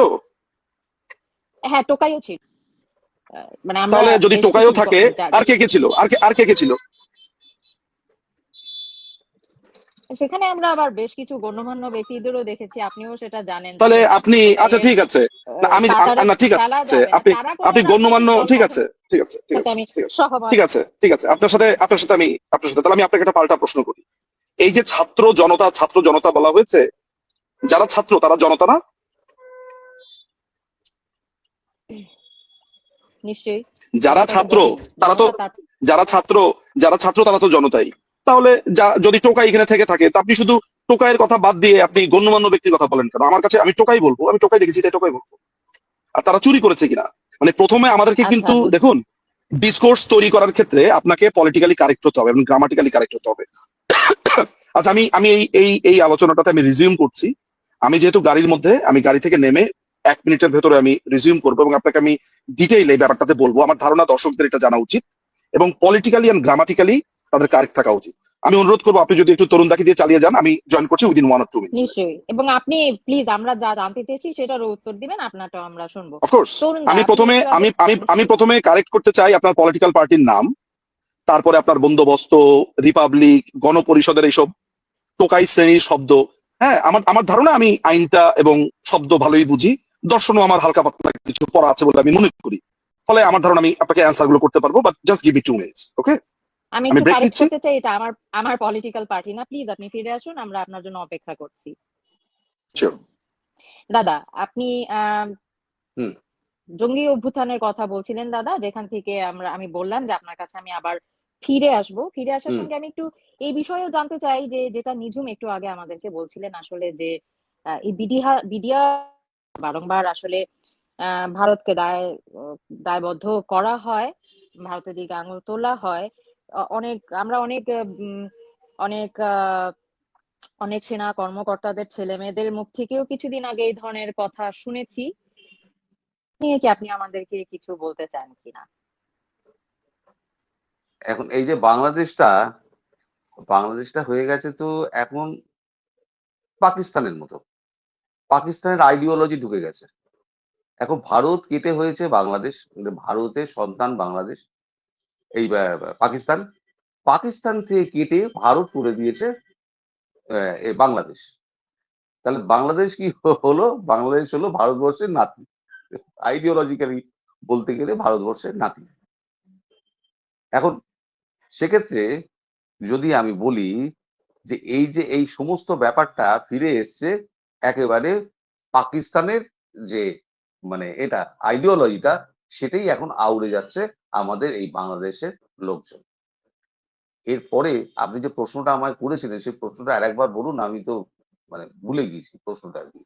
হ্যাঁ, টোকাইও ছিল। মানে আমরা তাহলে যদি বেশ কিছু টোকাইও থাকে, আর কে কে ছিল, আর কে কে ছিল? সেখানে আমরা আবার বেশ কিছু গণ্যমান্য ব্যক্তিদেরও দেখেছি, আপনিও সেটা জানেন, তাহলে তাদের আপনি, মানে আচ্ছা ঠিক আছে, না আমি কাতারে না ঠিক ফেলা আছে, যাবে না, আপনি কারা আপনি করে গণ্যমান্য, রাজনৈতিক দল ঠিক আছে, কখনো ঠিক আছে, ঠিক সাথে আছে, আমি ঠিক আছে, সহমত। ঠিক আছে, ঠিক আছে, আপনার সাথে তাহলে আমি আপনাকে একটা পাল্টা প্রশ্ন করি। এই যে ছাত্র জনতা বলা হয়েছে, যারা ছাত্র তারা জনতা না? নিশ্চয়ই। যারা জনতা তো ছাত্র বটেই, তারা তো, জনতা তার। যারা ছাত্র যারা ছাত্র তারা তো জনতাই। তাহলে যদি টোকাই এখানে থেকে থাকে, তা আপনি শুধু টোকাইয়ের কথা বাদ দিয়ে আপনি গণ্যমান্য ব্যক্তির কথা বলেন কেন? আমার কাছে আমি টোকাই বলবো, আমি টোকাই দেখেছি তাই টোকাই বলবো। আর তারা চুরি করেছে কিনা, মানে প্রথমে আমাদেরকে আচ্ছা, কিন্তু দেখুন, ডিসকোর্স তৈরি করার ক্ষেত্রে আপনাকে পলিটিক্যালি কারেক্ট হতে হবে এবং গ্রামাটিক্যালি কারেক্ট হতে হবে। আচ্ছা, আমি আমি এই আলোচনাটাতে আমি রিজিউম করছি। আমি যেহেতু গাড়ির মধ্যে, আমি গাড়ি থেকে নেমে 1 মিনিটের ভেতরে আমি রিজিউম করবো এবং আপনাকে আমি ডিটেইল এই ব্যাপারটাতে বলবো। আমার ধারণা দর্শকদের এটা জানা উচিত এবং পলিটিক্যালি এন্ড গ্রামাটিক্যালি তাদের কারেক্ট থাকা উচিত। আমি অনুরোধ করবো আপনি যদি একটু তরুণ দাকে দিয়ে চালিয়ে যান, আমি জয়েন করছি উইদিন 1 or 2 মিনিটস। নিশ্চয়ই, এবং আপনি প্লিজ আমরা যা জানতে চেয়েছি সেটারও উত্তর দিবেন, আপনারটাও আমরা শুনবো। অফকোর্স। তরুণ দা, আমি আপনি প্রথমে একটু আগে আমি আমি আমি নিশ্চয়ই। প্রথমে কারেক্ট করতে চাই আপনার পলিটিক্যাল পার্টির নাম, তারপরে আপনার বন্দোবস্ত, রিপাবলিক, গণপরিষদের এইসব টোকাই শ্রেণীর শব্দ। হ্যাঁ, আমার আমার ধারণা আমি আইনটা এবং শব্দ ভালোই বুঝি, দর্শনও আমার হালকা পাতলা কিছু পড়া আছে বলে আমি মনে করি। ফলে আমার ধারণা আমি আপনাকে অ্যান্সার গুলো করতে পারবো, but just give me 2 minutes, okay? আমি আমি একটু ব্রেক কারেক্ট নিচ্ছি। করতে চাই, এটা আমার আমার পলিটিক্যাল পার্টি না, প্লিজ আপনি ফিরে আসুন, আমরা আপনার জন্য অপেক্ষা করছি। শিওর। দাদা, আপনি আহ হুম। জঙ্গি অভ্যুত্থানের কথা বলছিলেন দাদা, যেখান থেকে আমি বললাম যে আপনার কাছে আমি আবার ফিরে আসবো। ফিরে আসার হুম। সঙ্গে আমি একটু এই বিষয়েও জানতে চাই যে, যেটা নিঝুম একটু আগে আমাদেরকে বলছিলেন আসলে, যে এই বিডিআর বারংবার আসলে ভারতকে দায়বদ্ধ করা হয়, ভারতের দিকে আঙুল তোলা হয়। আমরা অনেক অনেক অনেক সেনা কর্মকর্তাদের ছেলে মেয়েদের মুখ থেকেও কিছুদিন আগে এই ধরনের কথা শুনেছি। নিয়ে কি আপনি আমাদেরকে কিছু বলতে চান কিনা? এখন এই যে বাংলাদেশটা হয়ে গেছে তো এখন পাকিস্তানের মতো। পাকিস্তানের আইডিওলজি ঢুকে গেছে। এখন ভারত কেটে হয়েছে বাংলাদেশ, মানে ভারতের সন্তান বাংলাদেশ, এই পাকিস্তান। পাকিস্তান থেকে কেটে ভারত করে দিয়েছে এ বাংলাদেশ। তাহলে বাংলাদেশ কি হলো? বাংলাদেশ হলো ভারতবর্ষের নাতি। আইডিওলজিক্যালি বলতে গেলে ভারতবর্ষের নাতি। এখন সেক্ষেত্রে যদি আমি বলি যে এই সমস্ত ব্যাপারটা ফিরে এসছে একেবারে পাকিস্তানের যে মানে এটা আইডিওলজিটা, সেটাই এখন আউড়ে যাচ্ছে আমাদের এই বাংলাদেশের লোকজন। এরপরে আপনি যে প্রশ্নটা আমায় করেছিলেন সেই প্রশ্নটা আরেকবার বলুন, আমি তো মানে ভুলে গিয়েছি প্রশ্নটা আর কি,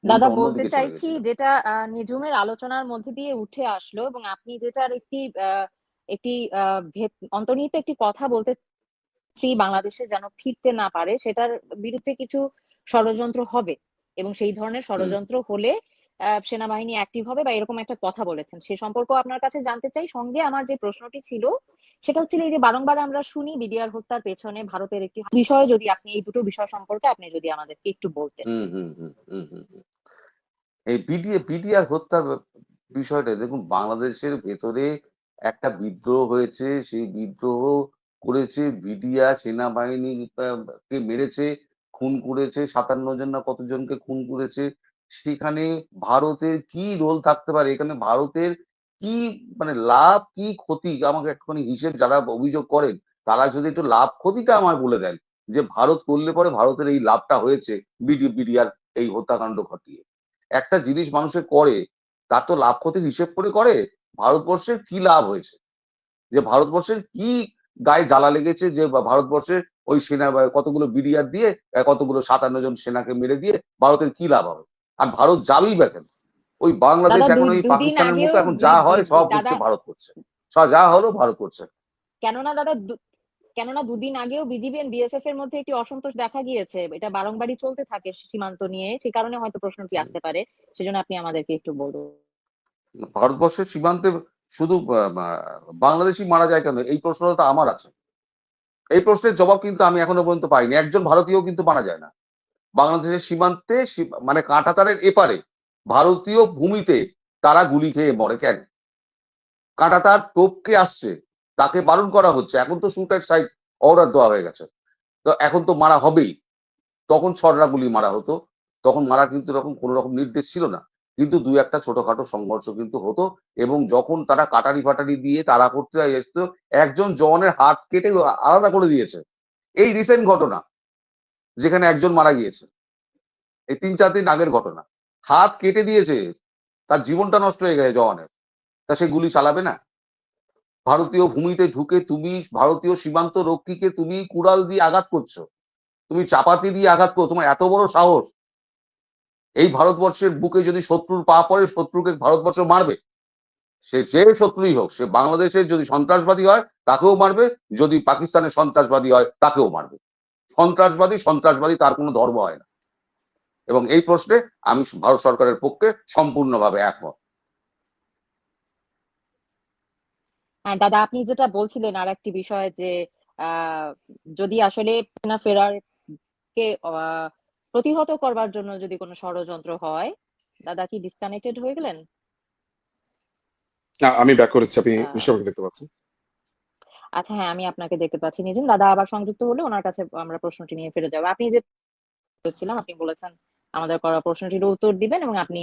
মনটা দাদা বলতে অন্যদিকে চলে চাইছি গেছিল। যেটা নিঝুমের আলোচনার মধ্যে দিয়ে উঠে আসলো, এবং আপনি যেটার একটি অন্তর্নিহিত একটি কথা বলতে বাংলাদেশে যেন ফিরতে না পারে, সেটার বিরুদ্ধে কিছু ষড়যন্ত্র হবে, এবং সেই ধরনের হুম। ষড়যন্ত্র হলে সেনাবাহিনী অ্যাক্টিভ হবে, বা এরকম একটা কথা বলেছেন। সে সম্পর্কে আপনার কাছে জানতে চাই। সঙ্গে আমার যে প্রশ্নটি ছিল সেটা হচ্ছে এই যে বারংবার আমরা শুনি বিডিআর হত্যার পেছনে ভারতের একটি বিষয়, যদি আপনি এই দুটো বিষয় সম্পর্কে আপনি যদি আমাদেরকে একটু বলতেন। হুম হুম হুম হুম হুম হুম। এই বিডিআর হত্যার বিষয়টা দেখুন, বাংলাদেশের ভেতরে একটা বিদ্রোহ হয়েছে, সেই বিদ্রোহ করেছে বিডিআর, সেনাবাহিনী কে মেরেছে, খুন করেছে, 57 জন না কতজনকে খুন করেছে। সেখানে ভারতের কি রোল থাকতে পারে? এখানে ভারতের কি মানে লাভ কি ক্ষতি? আমাকে একটুখানি হিসেব, যারা অভিযোগ করেন তারা যদি একটু লাভ ক্ষতিটা আমায় বলে দেন, যে ভারত করলে পরে ভারতের এই লাভটা হয়েছে বিডিআর এই হত্যাকাণ্ড ঘটিয়ে। একটা জিনিস মানুষে করে, তার তো লাভ ক্ষতির হিসেব করে করে। ভারতবর্ষের কি লাভ হয়েছে, যে ভারতবর্ষের কি গায়ে জ্বালা লেগেছে, যে ভারতবর্ষের ওই সেনা কতগুলো বিডিআর দিয়ে কতগুলো 57 জন সেনাকে মেরে দিয়ে ভারতের কি লাভ হবে? আর ভারত যাবেই বা কেন? ওই বাংলাদেশ দাদা এখন ওই দুদিন পাকিস্তানের মতো আগেও এখন যা হয় সব হচ্ছে দাদা, ভারত করছে, সব যা হলো ভারত করছে। কেননা দাদা কেননা দুদিন আগেও বিজিবি এন্ড বিএসএফ এর মধ্যে একটি অসন্তোষ দেখা গিয়েছে, এটা বারংবারই চলতে থাকে সীমান্ত নিয়ে, সেই কারণে হয়তো প্রশ্নটি আসতে পারে। সেজন্য আপনি আমাদেরকে একটু বলুন। ভারতবর্ষের সীমান্তে শুধু বাংলাদেশি মারা যায় কেন, এই প্রশ্নটা আমার আছে। এই প্রশ্নের জবাব কিন্তু আমি এখনো পর্যন্ত পাইনি। একজন ভারতীয় কিন্তু মারা যায় না বাংলাদেশের সীমান্তে, মানে কাঁটাতারের এপারে ভারতীয় ভূমিতে তারা গুলি খেয়ে মরে কেন? কাঁটাতার টপকে আসছে, তাকে বারণ করা হচ্ছে। এখন তো শুট এট সাইট অর্ডার দেওয়া হয়ে গেছে, তো এখন তো মারা হবেই। তখন ছড়রা গুলি মারা হতো, তখন মারা কিন্তু এরকম কোনো রকম নির্দেশ ছিল না। কিন্তু দুই একটা ছোটখাটো সংঘর্ষ কিন্তু হতো। এবং যখন তারা কাটারি ফাটারি দিয়ে তারা করতে এসতো, একজন জওয়ানের হাত কেটে আলাদা করে দিয়েছে। এই রিসেন্ট ঘটনা, যেখানে একজন মারা গিয়েছে, এই 3-4 দিন আগের ঘটনা। হাত কেটে দিয়েছে, তার জীবনটা নষ্ট হয়ে গেছে জওয়ানের। তা সে গুলি চালাবে না? ভারতীয় ভূমিতে ঢুকে তুমি ভারতীয় সীমান্ত রক্ষীকে তুমি কুড়াল দিয়ে আঘাত করছো, তুমি চাপাতি দিয়ে আঘাত করো, তোমার এত বড় সাহস! এই ভারতবর্ষের বুকে যদি শত্রুর পা পড়ে, শত্রুকে ভারতবর্ষ মারবে। সে যে শত্রুই হোক, সে বাংলাদেশের যদি সন্ত্রাসবাদী হয় তাকেও মারবে, যদি পাকিস্তানের সন্ত্রাসবাদী হয় তাকেও মারবে। সন্ত্রাসবাদী সন্ত্রাসবাদী, তার কোনো ধর্ম হয় না। এবং এই প্রশ্নে আমি ভারত সরকারের পক্ষে সম্পূর্ণভাবে একমত। হ্যাঁ দাদা, আপনি যেটা বলছিলেন আর একটি বিষয় যে আহ যদি আসলে না ফেরার কে প্রতিহত করবার জন্য যদি কোনো ষড়যন্ত্র হয়। দাদা কি ডিসকানেক্টেড হয়ে গেলেন? না, আমি ব্যাক করেছি, আপনি আহ নিশ্চয়ই আমাকে দেখতে পাচ্ছেন। আচ্ছা, হ্যাঁ আমি আপনাকে দেখতে পাচ্ছি নিজুম দাদা। আবার সংযুক্ত হলে ওনার কাছে আমরা প্রশ্নটি নিয়ে ফিরে যাবো। আপনি যে বলেছিলাম, আপনি বলেছেন আমাদের করা প্রশ্নটির উত্তর দিবেন, এবং আপনি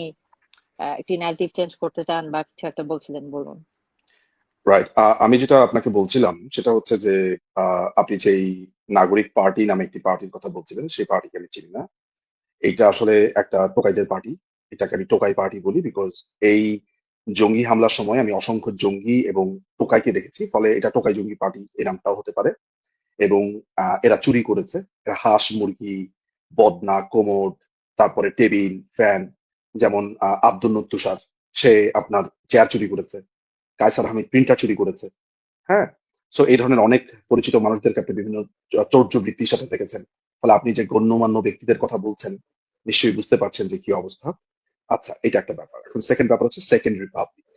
একটি ন্যারেটিভ চেঞ্জ করতে চান বা কিছু একটা বলছিলেন, বলুন। রাইট। আমি যেটা আপনাকে বলছিলাম সেটা হচ্ছে যে আপনি যেই নাগরিক পার্টি নামে একটি পার্টির কথা বলছিলেন, সেই পার্টিকে আমি চিনি না। এইটা আসলে একটা টোকাইদের পার্টি। এটাকে আমি টোকাই পার্টি বলি, বিকজ এই জঙ্গি হামলার সময় আমি অসংখ্য জঙ্গি এবং টোকাইকে দেখেছি, ফলে এটা টোকাই জঙ্গি পার্টি এই নামটাও হতে পারে। এবং এরা চুরি করেছে। এরা হাঁস, মুরগি, বদনা, কোমর, তারপরে টেবিল, ফ্যান। যেমন আব্দুল তুষার, সে আপনার চেয়ার চুরি করেছে। কায়সার হামিদ প্রিন্টার চুরি করেছে। হ্যাঁ। সো এই ধরনের অনেক পরিচিত মানুষদেরকে আপনি বিভিন্ন চৌর্য বৃত্তির সাথে দেখেছেন। ফলে আপনি যে গণ্যমান্য ব্যক্তিদের কথা বলছেন নিশ্চয়ই বুঝতে পারছেন যে কি অবস্থা। আচ্ছা, এটা একটা ব্যাপার। এখন সেকেন্ড ব্যাপার হচ্ছে সেকেন্ড রিপাবলিক।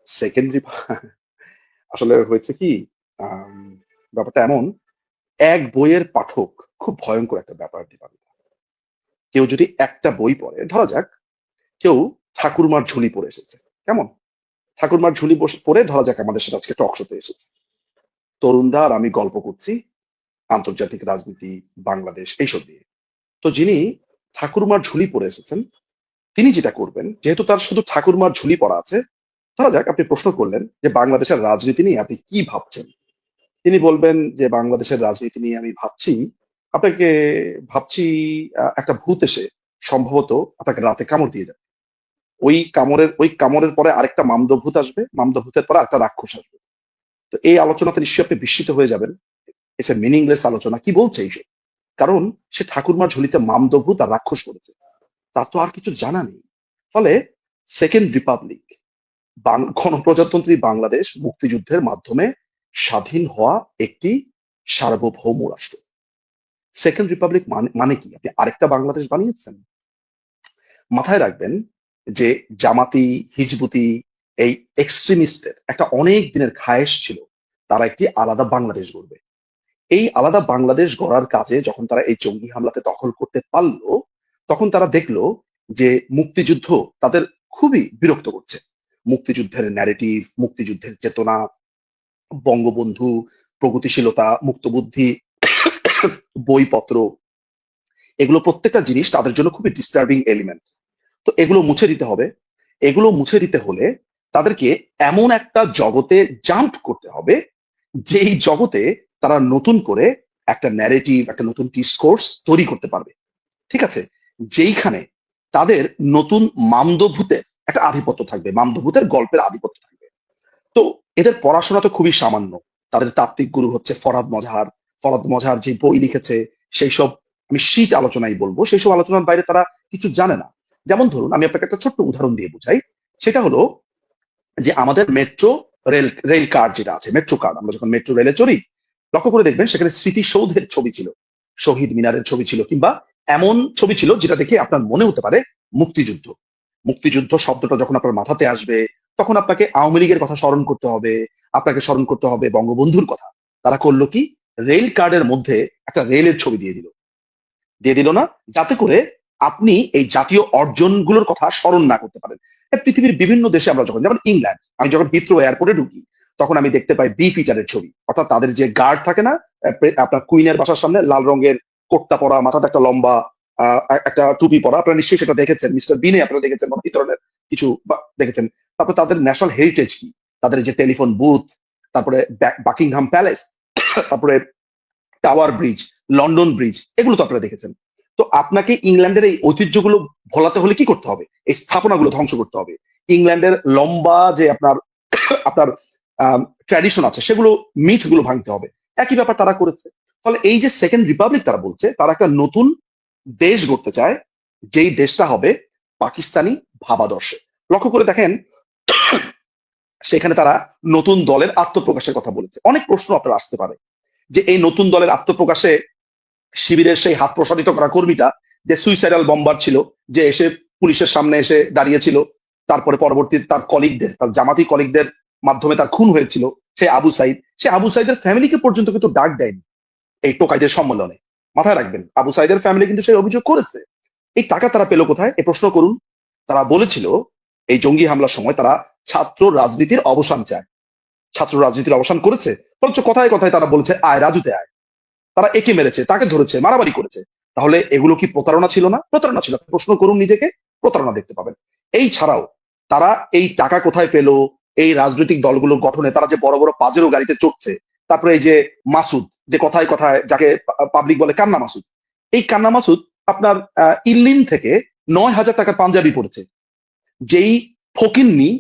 সেকেন্ড আসলে হয়েছে কি, আম, ব্যাপারটা এমন, এক বইয়ের পাঠক খুব ভয়ঙ্কর একটা ব্যাপার দীপান্বিতা। কেউ যদি একটা বই পড়ে, ধরা যাক কেউ ঠাকুরমার ঝুলি পড়ে এসেছে, কেমন, ঠাকুরমার ঝুলি পড়ে ধরা যাক আমাদের সাথে আজকে টক শোতে এসেছে। তরুণদা আর আমি গল্প করছি আন্তর্জাতিক রাজনীতি, বাংলাদেশ এইসব নিয়ে। তো যিনি ঠাকুরমার ঝুলি পরে এসেছেন, তিনি যেটা করবেন, যেহেতু তার শুধু ঠাকুরমার ঝুলি পড়া আছে, ধরা যাক আপনি প্রশ্ন করলেন যে বাংলাদেশের রাজনীতি নিয়ে আপনি কি ভাবছেন, তিনি বলবেন যে বাংলাদেশের রাজনীতি নিয়ে আমি ভাবছি, আপনাকে ভাবছি একটা ভূত এসে সম্ভবত আপনাকে রাতে কামড় দিয়ে যাবে। ওই কামড়ের পরে আরেকটা মামদভূত আসবে, মামদভূতের পরে একটা রাক্ষস আসবে। তো এই আলোচনাতে নিশ্চয়ই আপনি বিস্মিত হয়ে যাবেন, এসে মিনিংলেস আলোচনা, কি বলছে এইসব। কারণ সে ঠাকুরমার ঝুলিতে মামদভূত আর রাক্ষস পড়েছে, তার তো আর কিছু জানা নেই। ফলে সেকেন্ড রিপাবলিক, গণপ্রজাতন্ত্রী বাংলাদেশ মুক্তিযুদ্ধের মাধ্যমে স্বাধীন হওয়া একটি সার্বভৌম রাষ্ট্র। সেকেন্ড রিপাবলিক মানে কি, আপনি আরেকটা বাংলাদেশ বানিয়েছেন। মাথায় রাখবেন যে জামাতি, হিজবুতি, এই এক্সট্রিমিস্টের একটা অনেক দিনের খায়েশ ছিল তারা একটি আলাদা বাংলাদেশ গড়বে। এই আলাদা বাংলাদেশ গড়ার কাজে যখন তারা এই জঙ্গি হামলাতে দখল করতে পারলো, তখন তারা দেখলো যে মুক্তিযুদ্ধ তাদের খুবই বিরক্ত করছে। মুক্তিযুদ্ধের ন্যারেটিভ, মুক্তিযুদ্ধের চেতনা, বঙ্গবন্ধু, প্রগতিশীলতা, মুক্তবুদ্ধি, বইপত্র, এগুলো প্রত্যেকটা জিনিস তাদের জন্য খুবই ডিস্টার্বিং এলিমেন্ট। তো এগুলো মুছে দিতে হবে। এগুলো মুছে দিতে হলে তাদেরকে এমন একটা জগতে জাম্প করতে হবে, যেই জগতে তারা নতুন করে একটা ন্যারেটিভ, একটা নতুন ডিসকোর্স তৈরি করতে পারবে। ঠিক আছে, যেইখানে তাদের নতুন মামদভূতের একটা আধিপত্য থাকবে, মামদভূতের গল্পের আধিপত্য থাকবে। তো এদের পড়াশোনা তো খুবই সামান্য। তাদের তাত্ত্বিক গুরু হচ্ছে ফরহাদ মজহার। ফরহাদ মজহার যে বই লিখেছে সেই সব আমি শীট আলোচনায় বলবো, সেই সব আলোচনার বাইরে তারা কিছু জানে না। যেমন ধরুন, আমি আপনাকে একটা ছোট্ট উদাহরণ দিয়ে বুঝাই। সেটা হলো যে আমাদের মেট্রো রেল কার্ড যেটা আছে, মেট্রো কার্ড, আমরা যখন মেট্রো রেলে চড়ি, লক্ষ্য করে দেখবেন সেখানে স্মৃতিসৌধের ছবি ছিল, শহীদ মিনারের ছবি ছিল, কিংবা এমন ছবি ছিল যেটা দেখে আপনার মনে হতে পারে মুক্তিযুদ্ধ। মুক্তিযুদ্ধ শব্দটা যখন আপনার মাথাতে আসবে, তখন আপনাকে আওয়ামী লীগের কথা স্মরণ করতে হবে, আপনাকে স্মরণ করতে হবে বঙ্গবন্ধুর কথা। তারা করলো কি, রেল কার্ডের মধ্যে একটা রেলের ছবি দিয়ে দিল না, যাতে করে আপনি এই জাতীয় অর্জনগুলোর কথা স্মরণ না করতে পারেন। পৃথিবীর বিভিন্ন দেশে আমরা যখন, যেমন ইংল্যান্ড, আমি যখন হিথ্রো এয়ারপোর্টে ঢুকি, তখন আমি দেখতে পাই বি ফিটারের ছবি, অর্থাৎ তাদের যে গার্ড থাকে না, আপনার কুইনের বাসার সামনে লাল রঙের কোটটা পরা, মাথাতে একটা লম্বা একটা টুপি পরা, আপনারা নিশ্চয়ই সেটা দেখেছেন, মিস্টার বিনে আপনারা দেখেছেন, এই ধরনের কিছু দেখেছেন। তারপরে তাদের ন্যাশনাল হেরিটেজ কি, তাদের যে টেলিফোন বুথ, তারপরে বাকিংহাম প্যালেস, তারপরে টাওয়ার ব্রিজ, লন্ডন ব্রিজ, এগুলো তো আপনারা দেখেছেন। তো আপনাকে ইংল্যান্ডের এই ঐতিহ্যগুলো ভোলাতে হলে কি করতে হবে, এই স্থাপনাগুলো ধ্বংস করতে হবে। ইংল্যান্ডের লম্বা যে আপনার আপনার ট্র্যাডিশন আছে, সেগুলো মিথ গুলো ভাঙতে হবে। একই ব্যাপার তারা করেছে। ফলে এই যে সেকেন্ড রিপাবলিক তারা বলছে, তারা একটা নতুন দেশ গড়তে চায়, যেই দেশটা হবে পাকিস্তানি ভাবাদর্শে। লক্ষ্য করে দেখেন, সেখানে তারা নতুন দলের আত্মপ্রকাশের কথা বলেছে। অনেক প্রশ্ন আপনার আসতে পারে যে এই নতুন দলের আত্মপ্রকাশে শিবিরের সেই হাত প্রসারিত করা কর্মীটা যে সুইসাইডাল বম্বার ছিল, যে এসে পুলিশের সামনে এসে দাঁড়িয়েছিল, তারপরে পরবর্তীতে তার কলিগদের, তার জামাতি কলিগদের মাধ্যমে তার খুন হয়েছিল, সেই আবু সাইদের ফ্যামিলিকে পর্যন্ত কিন্তু ডাক দেয়নি এই টোকাইদের সম্মেলনে। মাথায় রাখবেন, আবু সাইদের ফ্যামিলি কিন্তু সেই অভিযোগ করেছে। এই টাকা তারা পেল কোথায়, এই প্রশ্ন করুন। তারা বলেছিল এই জঙ্গি হামলার সময় তারা ছাত্র রাজনীতির অবসান চায়। ছাত্র রাজনীতির অবসান করেছে, বরঞ্চ কথায় কথায় তারা বলেছে আয় রাজুতে আয়। তারা একে মেরেছে, তাকে ধরেছে, মারামারি করেছে। তাহলে এগুলো কি প্রতারণা ছিল না? প্রতারণা ছিল। প্রশ্ন করুন নিজেকে, প্রতারণা দেখতে পাবেন। এই ছাড়াও তারা এই টাকা কোথায় পেল, এই রাজনৈতিক দলগুলোর গঠনে তারা যে বড় বড় পাজেরো গাড়িতে চড়ছে, তারপরে এই যে মাসুদ, যে কথায় কথায় যাকে পাবলিক বলে কান্না মাসুদ, এই কান্না মাসুদ আপনার ইল্লিন থেকে 9,000 টাকার পাঞ্জাবি পড়েছে। যেই ফকিন্নি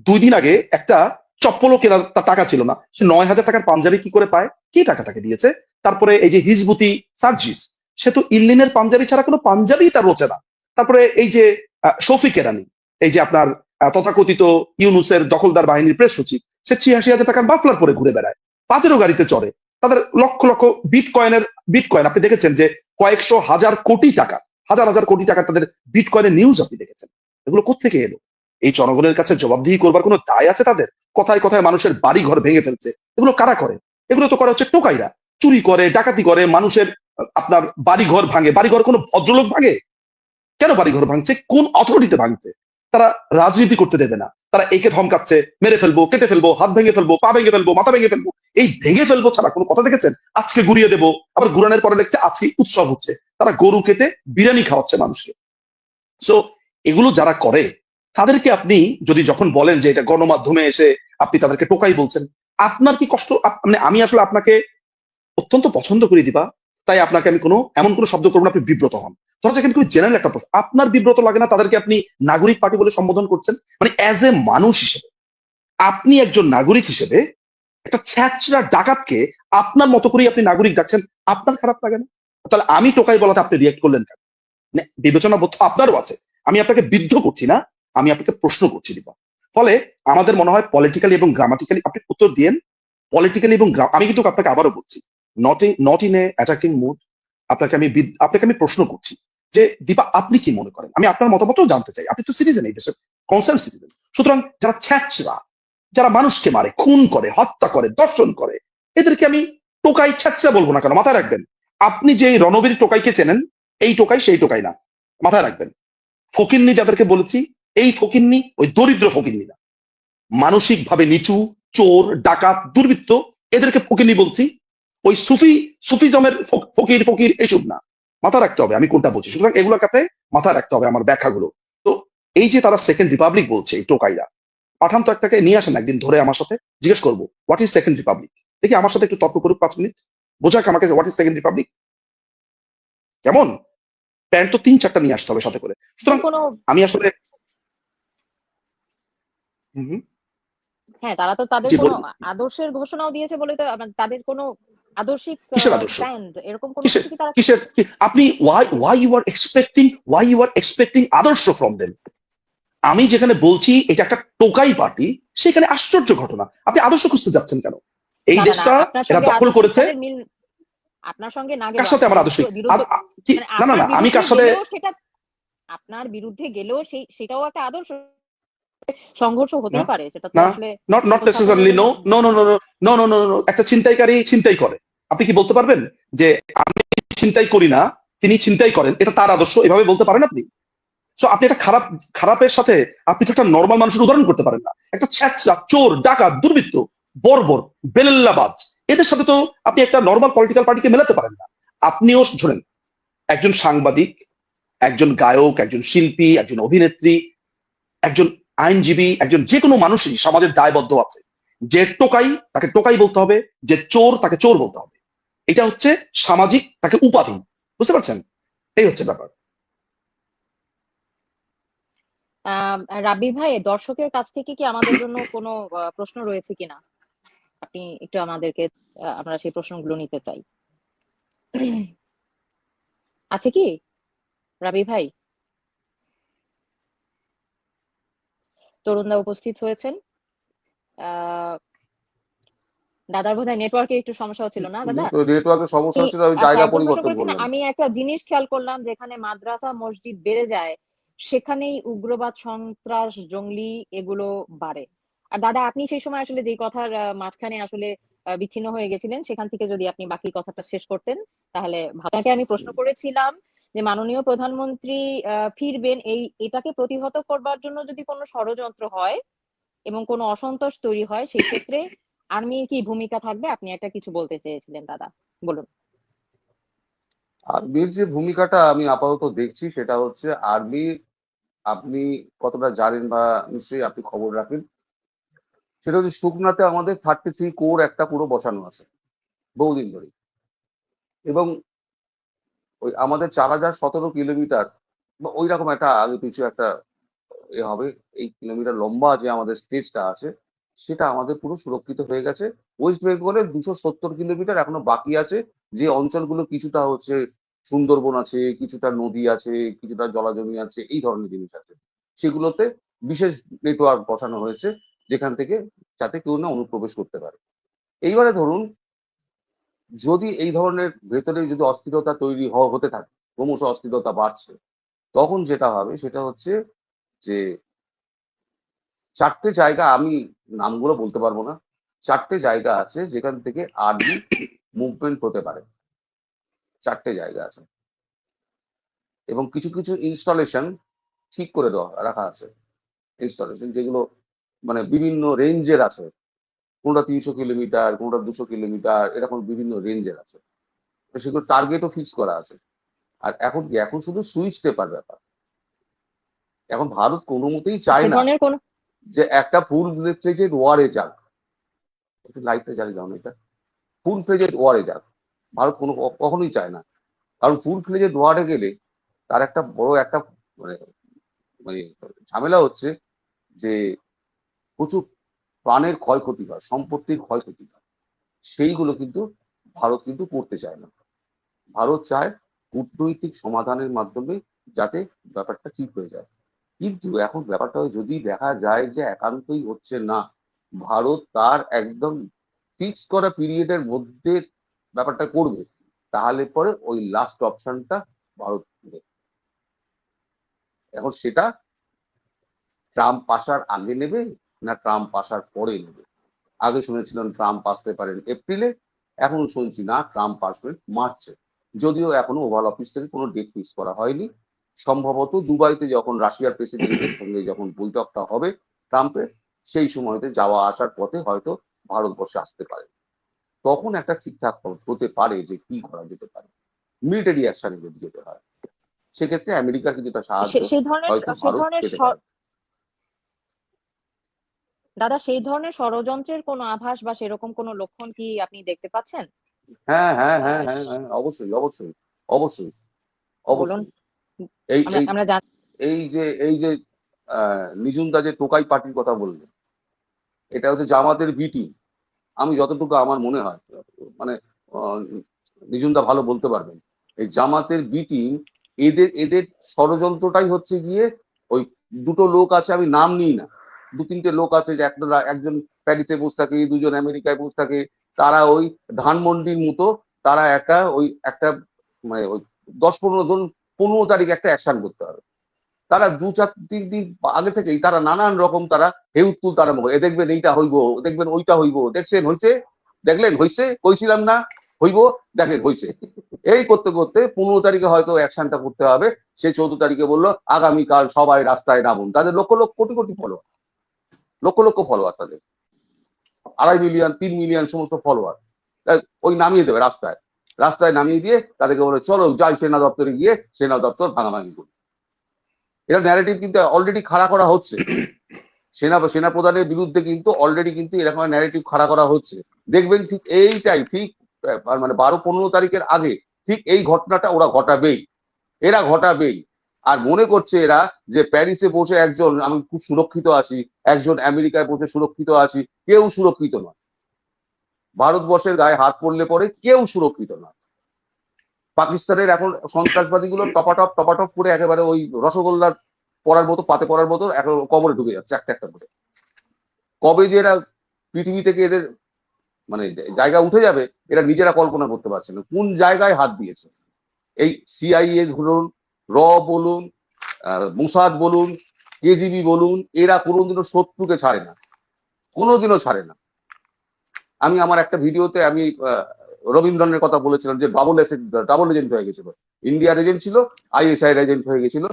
2 দিন আগে একটা চপ্পলও কেনার তার টাকা ছিল না, সে 9,000 টাকার পাঞ্জাবি কি করে পায়? কি টাকা তাকে দিয়েছে? তারপরে এই যে হিজবুতি সার্জিস, সে তো ইল্লিনের পাঞ্জাবি ছাড়া কোনো পাঞ্জাবি তার রোচে না। তারপরে এই যে শফিক এরানি, এই যে আপনার তথাকথিত ইউনুসের দখলদার বাহিনীর প্রেস সচিব, সে 86,000 টাকার বাফলার পরে ঘুরে বেড়ায়, পাঁচেরও গাড়িতে চড়ে। তাদের লক্ষ লক্ষ বিটকয়েন আপনি দেখেছেন যে কয়েকশো হাজার কোটি টাকা, হাজার হাজার কোটি টাকা তাদের বিটকয়েনের নিউজ আপনি দেখেছেন। এগুলো কোত্থেকে এলো? এই জনগণের কাছে জবাবদিহি করবার কোনো দায় আছে তাদের? কথায় কথায় মানুষের বাড়ি ঘর ভেঙে ফেলছে, এগুলো কারা করে? এগুলো তো করে হচ্ছে টোকাইরা, চুরি করে, ডাকাতি করে, মানুষের আপনার বাড়ি ঘর ভাঙে। বাড়ি ঘর কোনো ভদ্রলোক ভাঙে? কেন বাড়িঘর ভাঙছে? কোন অথরিটিতে ভাঙছে? তারা রাজনীতি করতে দেবে না, তারা একে ধমকাচ্ছে, মেরে ফেলবো, কেটে ফেলবো, হাত ভেঙে ফেলবো, পা ভেঙে ফেলবো, মাথা ভেঙে ফেলবো। এই ভেঙে ফেলবো ছাড়া কোনো কথা দেখেছেন? আজকে গুড়িয়ে দেবো, আবার গুড়ানোর পরে দেখছে আজকে উৎসব হচ্ছে, তারা গরু কেটে বিরিয়ানি খাওয়াচ্ছে মানুষকে। সো এগুলো যারা করে তাদেরকে আপনি যদি যখন বলেন যে এটা গণমাধ্যমে এসে আপনি তাদেরকে টোকাই বলছেন, আপনার কি কষ্ট? মানে আমি আসলে আপনাকে অত্যন্ত পছন্দ করি দিবা, তাই আপনাকে আমি কোনো এমন কোনো শব্দ করবো না আপনি বিব্রত হন। ধরা যাক আমি খুবই জেনারেল একটা প্রশ্ন, আপনার বিব্রত লাগে না তাদেরকে আপনি নাগরিক পার্টি বলে সম্বোধন করছেন? মানে অ্যাজ এ মানুষ হিসেবে, আপনি একজন নাগরিক হিসেবে একটা ছ্যাচরা ডাকাতকে আপনার মতো করেই আপনি নাগরিক ডাকছেন, আপনার খারাপ লাগে না? তাহলে আমি টোকাই বলাতে আপনি রিয়েক্ট করলেন কেন? মানে বিবেচনা বোধ তো আপনারও আছে। আমি আপনাকে বিদ্ধ করছি না, আমি আপনাকে প্রশ্ন করছি দিবা। ফলে আমাদের মনে হয় পলিটিক্যালি এবং গ্রামাটিক্যালি আপনি উত্তর দিয়েন। পলিটিক্যালি এবং আমি কিন্তু আপনাকে আবারও বলছি, not in a attacking mood, আপনাকে আমি প্রশ্ন করছি যে দীপা আপনি কি মনে করেন? আমি আপনার মতামতও জানতে চাই, আপনি তো সিটিজেন, এই দেশের কনসার্ন সিটিজেন। সুতরাং যারা ছ্যাচরা, যারা মানুষকে মারে, খুন করে, হত্যা করে, দর্শন করে, এদেরকে আমি টোকাই ছ্যাচরা বলবো না কেন? মাথায় রাখবেন, আপনি যে রণবীর টোকাইকে চেনেন, এই টোকাই সেই টোকাই না, মাথায় রাখবেন। ফকিন্নি যাদেরকে বলেছি, এই ফকিন্নি ওই দরিদ্র ফকিন্নি না, মানসিকভাবে নিচু, চোর, ডাকাত, দুর্বৃত্ত, এদেরকে ফকিন্নি বলছি। ওই সুফিজমের ফকির ফকির এইসব না, মাথা রাখতে হবে আমি কোনটা বলছি। সুতরাং এগুলোর কাছে মাথায় রাখতে হবে আমার ব্যাখ্যাগুলো। তো এই যে তারা সেকেন্ড রিপাবলিক বলছে, এই টোকাইরা, পাঠান তো একটাকে নিয়ে আসেন একদিন ধরে আমার সাথে, জিজ্ঞেস করবো হোয়াট ইজ সেকেন্ড রিপাবলিক। দেখি আমার সাথে একটু তর্ক করুক 5 মিনিট, বোঝাক আমাকে হোয়াট ইজ সেকেন্ড রিপাবলিক। কেমন? প্যান্ট তো 3-4টা নিয়ে আসতে হবে সাথে করে। সুতরাং কোনো আমি আসলে হুম হুম, হ্যাঁ, তারা তো তাদের জি কোনো বলুন। আদর্শের ঘোষণাও দিয়েছে বলে তো তাদের কোনো আদর্শিক কিসের আদর্শ? স্ট্যান্ড এরকম কোনো কিসের কিছু কি তারা? কিসের আপনি ওয়াই ইউ আর এক্সপেক্টিং আদর্শ ফ্রম দেম? আমি যেখানে বলছি এটা একটা টোকাই পার্টি, সেখানে আশ্চর্য ঘটনা, আপনি আদর্শ খুঁজতে যাচ্ছেন কেন? এই না না না, দেশটা আপনার এরা সঙ্গে দখল আদর্শিক করেছে। তাদের মিল, আপনার সঙ্গে না কার গেলেও সাথে আপনার আমার আদর্শিক বিরুদ্ধে, মানে না না আপনার না, আমি বিরুদ্ধে কার সাথে গেলেও সেটা, আপনার বিরুদ্ধে গেলেও সেটাও একটা আদর্শ। সংঘর্ষ না হতেই পারে, সেটা তো না, আসলে নট নট উপস্থাপন নেসেসারলি, করবেন নো না। No no no no no no no. একটা ছিনতাইকারী ছিনতাই করে, আপনি কি বলতে পারবেন যে আমি ছিনতাই করি না, তিনি ছিনতাই করেন, এটা তার আদর্শ? এভাবে বলতে পারেন আপনি? সো আপনি একটা খারাপের সাথে আপনি তো একটা নর্মাল মানুষের উদাহরণ করতে পারেন না। একটা ছ্যাচরা, চোর, ডাকাত, দুর্বৃত্ত, বর্বর, বেলেল্লাবাজ, এদের সাথে তো আপনি একটা নর্মাল পলিটিক্যাল পার্টিকে মেলাতে পারেন না। আপনিও শোনেন, একজন সাংবাদিক, একজন গায়ক, একজন শিল্পী, একজন অভিনেত্রী, একজন আইনজীবী, একজন যে কোনো মানুষই সমাজের দায়বদ্ধ আছে। যে টোকাই তাকে টোকাই বলতে হবে, যে চোর তাকে চোর বলতে হবে। এটা হচ্ছে সামাজিক, তাকে উপাধি, বুঝতে পারছেন? এই হচ্ছে ব্যাপার। রাব্বি ভাই, দর্শকের কাছ থেকে কি আমাদের জন্য কোনো প্রশ্ন রয়েছে কিনা? আপনি একটু আমাদেরকে, আমরা সেই প্রশ্নগুলো নিতে চাই। আছে কি রাবি ভাই? তরুণদা উপস্থিত হয়েছেন। আহ দাদার বোধহয় নেটওয়ার্কে একটু সমস্যা হচ্ছিল না দাদা? নেটওয়ার্কের সমস্যা হচ্ছে, আমি আচ্ছা, জায়গা একজন প্রশ্ন পরিবর্তন করেছেন, করলাম। আমি একটা জিনিস খেয়াল করলাম, যেখানে মাদ্রাসা মসজিদ বেড়ে যায় সেখানেই উগ্রবাদ, সন্ত্রাস, জঙ্গলি এগুলো বাড়ে। আর দাদা, আপনি সেই সময় আসলে যেই কথার মাঝখানে আসলে বিচ্ছিন্ন হয়ে গেছিলেন, সেখান থেকে যদি আপনি বাকি কথাটা শেষ করতেন তাহলে আপনাকে আমি প্রশ্ন করেছিলাম যে মাননীয় প্রধানমন্ত্রী ফিরবেন, এটাকে প্রতিহত করবার জন্য যদি কোনো ষড়যন্ত্র হয় এবং কোনো অসন্তোষ তৈরি হয়, সেই ক্ষেত্রে আর্মির কি ভূমিকা থাকবে? আপনি একটা কিছু বলতে চেয়েছিলেন দাদা, বলুন। আর্মির যে ভূমিকাটা আমি আপাতত দেখছি সেটা হচ্ছে আর্মি, আপনি কতটা জানেন বা নিশ্চয়ই আপনি খবর রাখেন, সেটা হচ্ছে সুকনাতে আমাদের 33 কোর একটা পুরো বসানো আছে বহুদিন ধরে। এবং ওই আমাদের 4017 কিলোমিটার বা ওই রকম একটা আগে পিছু একটা হবে, এই কিলোমিটার লম্বা যে আমাদের স্টেজটা আছে সেটা আমাদের পুরো সুরক্ষিত হয়ে গেছে। ওয়েস্ট বেঙ্গলের 270 কিলোমিটার এখনো বাকি আছে, যে অঞ্চলগুলো কিছুটা হচ্ছে সুন্দরবন আছে, কিছুটা নদী আছে, কিছুটা জলাজমি আছে, এই ধরনের জিনিস আছে, সেগুলোতে বিশেষ নেটওয়ার্ক বসানো হয়েছে যেখান থেকে যাতে কেউ না অনুপ্রবেশ করতে পারে। এইবারে ধরুন যদি এই ধরনের ভেতরে যদি অস্থিরতা তৈরি হতে থাকে, ক্রমশ অস্থিরতা বাড়ছে, তখন যেটা হবে সেটা হচ্ছে যে চারটে জায়গা, আমি নামগুলো বলতে পারবো না, চারটে জায়গা আছে যেখান থেকে আর্মি মুভমেন্ট হতে পারে। চারটে জায়গা আছে এবং কিছু কিছু ইনস্টলেশন ঠিক করে দেওয়া রাখা আছে। ইনস্টলেশন যেগুলো মানে বিভিন্ন রেঞ্জের আছে, কোনটা 300 কিলোমিটার, কোনটা 200 কিলোমিটার, এরকম বিভিন্ন রেঞ্জের আছে। তো সেগুলো টার্গেটও ফিক্স করা আছে। আর এখন কি, এখন শুধু সুইচ টেপার ব্যাপার। এখন ভারত কোনো মতেই চায় সে না ধরনের কোনো যে একটা ফুল ফ্লেজেড ওয়ারে যাক। একটু লাইটটা জ্বালিয়ে দাও না, এটা ফুল ফ্লেজেড ওয়ারে যাক। ভারত কোনো কখনোই চায় না। কারণ ফুল ফ্লেজেড ওয়ারে গেলে তার একটা বড় একটা মানে মানে ঝামেলা হচ্ছে যে প্রচুর প্রাণের ক্ষয়ক্ষতি হয়, সম্পত্তির ক্ষয়ক্ষতি হয়। সেইগুলো কিন্তু ভারত কিন্তু করতে চায় না। ভারত চায় কূটনৈতিক সমাধানের মাধ্যমে যাতে ব্যাপারটা ঠিক হয়ে যায়। কিন্তু এখন ব্যাপারটা যদি দেখা যায় যে একান্তই হচ্ছে না, ভারত তার একদম ফিক্স করা পিরিয়ডের মধ্যে ব্যাপারটা করবে, তাহলে পরে ওই লাস্ট অপশনটা ভারত নেবে। এখন সেটা ট্রাম্প আসার আগে নেবে না ট্রাম্প আসার পরে নেবে। আগে শুনেছিলাম ট্রাম্প আসতে পারেন এপ্রিলে, এখন শুনছি না ট্রাম্প আসবেন মার্চে। যদিও এখনো ওভাল অফিস থেকে কোনো ডেট ফিক্স করা হয়নি। সম্ভবত দুবাইতে যখন রাশিয়ার প্রেসিডেন্টের সঙ্গে যখন বৈঠকটা হবে ট্রাম্পের, সেই সময়তে যাওয়া আসার পথে হয়তো ভারতবর্ষে আসতে পারে। তখন একটা ঠিকঠাক হতে পারে যে কি করা যেতে পারে, মিলিটারি অ্যাকশনে যদি যেতে হয়। সেক্ষেত্রে আমেরিকার কিছুটা সাহায্য সেই ধরনের হয়তো সেই ভারত ধরনের পেতে পারে। দাদা, সেই ধরনের ষড়যন্ত্রের কোনো আভাস বা সেরকম কোনো লক্ষণ কি আপনি দেখতে পাচ্ছেন? হ্যাঁ হ্যাঁ হ্যাঁ আহ, হ্যাঁ হ্যাঁ, অবশ্যই অবশ্যই অবশ্যই বলুন। অবশ্যই। এই আমরা এই আমরা জানি। এই যে নিজুমদা যে টোকাই পার্টির কথা বললেন, এটা হচ্ছে জামাতের বি টিম। আমি যতটুকু আমার মনে হয়, মানে আহ, নিজুমদা ভালো বলতে পারবেন, এই জামাতের বি টিম, এদের এদের ষড়যন্ত্রটাই হচ্ছে গিয়ে ওই দুটো লোক আছে, আমি নাম নিই না, দু তিনটে লোক আছে যে একজন প্যারিসে বসে থাকে, দুজন আমেরিকায় বসে থাকে। তারা ওই ধানমন্ডির মতো, তারা একটা মানে ওই 10-15 জন 15 তারিখ একটা অ্যাকশন করতে হবে। তারা 2-4-3 দিন আগে থেকেই তারা নানান রকম তারা হেউত্তুল তারা এ দেখবেন এইটা হইব, দেখবেন ওইটা হইব, দেখছেন হইছে, দেখলেন হইছে, কইছিলাম না হইব, দেখেন হইছে। এই করতে করতে 15 তারিখে হয়তো অ্যাকশনটা করতে হবে। সে 14 তারিখে বললো আগামীকাল সবাই রাস্তায় নামুন। তাদের লক্ষ লক্ষ কোটি কোটি ফলোয়ার, লক্ষ লক্ষ ফলোয়ার তাদের, 2.5 মিলিয়ন 3 মিলিয়ন সমস্ত ফলোয়ার। ওই নামিয়ে দেবে রাস্তায়, রাস্তায় নামিয়ে দিয়ে তাদেরকে বলে চলো যাই সেনা দপ্তরে গিয়ে সেনা দপ্তর ভাঙাভাঙি করি। এটা ন্যারেটিভ কিন্তু অলরেডি খাড়া করা হচ্ছে। সেনা প্রধানের বিরুদ্ধে কিন্তু অলরেডি কিন্তু এরকম ন্যারেটিভ খাড়া করা হচ্ছে। দেখবেন ঠিক এইটাই, ঠিক মানে 12-15 তারিখের আগে ঠিক এই ঘটনাটা ওরা ঘটাবেই, এরা ঘটাবেই। আর মনে করছে এরা যে প্যারিসে বসে একজন আমি খুব সুরক্ষিত আছি, একজন আমেরিকায় বসে সুরক্ষিত আছি। কেউ সুরক্ষিত নয়। ভারতবর্ষের গায়ে হাত পড়লে পরে কেউ সুরক্ষিত নয়। পাকিস্তানের এখন সন্ত্রাসবাদীগুলো টপাটপ টপাটপ করে একেবারে ওই রসগোল্লার পড়ার মতো, পাতে পড়ার মতো কবরে ঢুকে যাচ্ছে একটা একটা করে। কবে যে এরা পৃথিবী থেকে এদের মানে জায়গা উঠে যাবে, এরা নিজেরা কল্পনা করতে পারছে না কোন জায়গায় হাত দিয়েছে। এই সিআইএ বলুন, র বলুন, মোসাদ বলুন, কেজিবি বলুন, এরা কোনোদিনও শত্রুকে ছাড়ে না, কোনোদিনও ছাড়ে না। আমি আমার একটা ভিডিওতে আমি রবীন্দ্রনের কথা বলেছিলাম যে ডাবল এজেন্ট হয়ে গেছিল। ইন্ডিয়ার এজেন্ট ছিল, আইএসআই এজেন্ট হয়ে গেছিল।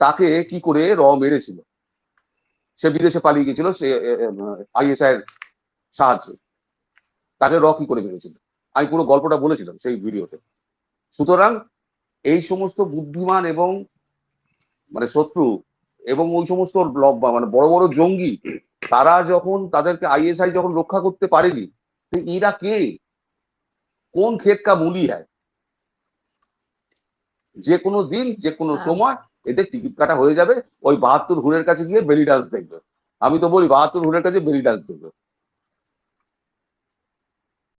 তাকে কি করে মেরেছিল, সে বিদেশে পালিয়ে গেছিল, সে আইএসআই এর সাহায্যে। তাকে কি করে মেরেছিল, আমি পুরো গল্পটা বলেছিলাম সেই ভিডিওতে। সুতরাং এই সমস্ত বুদ্ধিমান এবং মানে শত্রু এবং ওই সমস্ত মানে বড় বড় জঙ্গি, তারা যখন তাদেরকে আইএসআই যখন রক্ষা করতে পারেনি, এরা কে, কোন ক্ষেত কা মুলি হয়। যে কোনো দিন যে কোনো আহ, সময় এদের টিকিট কাটা হয়ে যাবে, ওই 72 হুরের কাছে গিয়ে বেলি ডান্স দেখবে। আমি তো বলি 72 হুরের কাছে বেলি ডান্স দেখবে।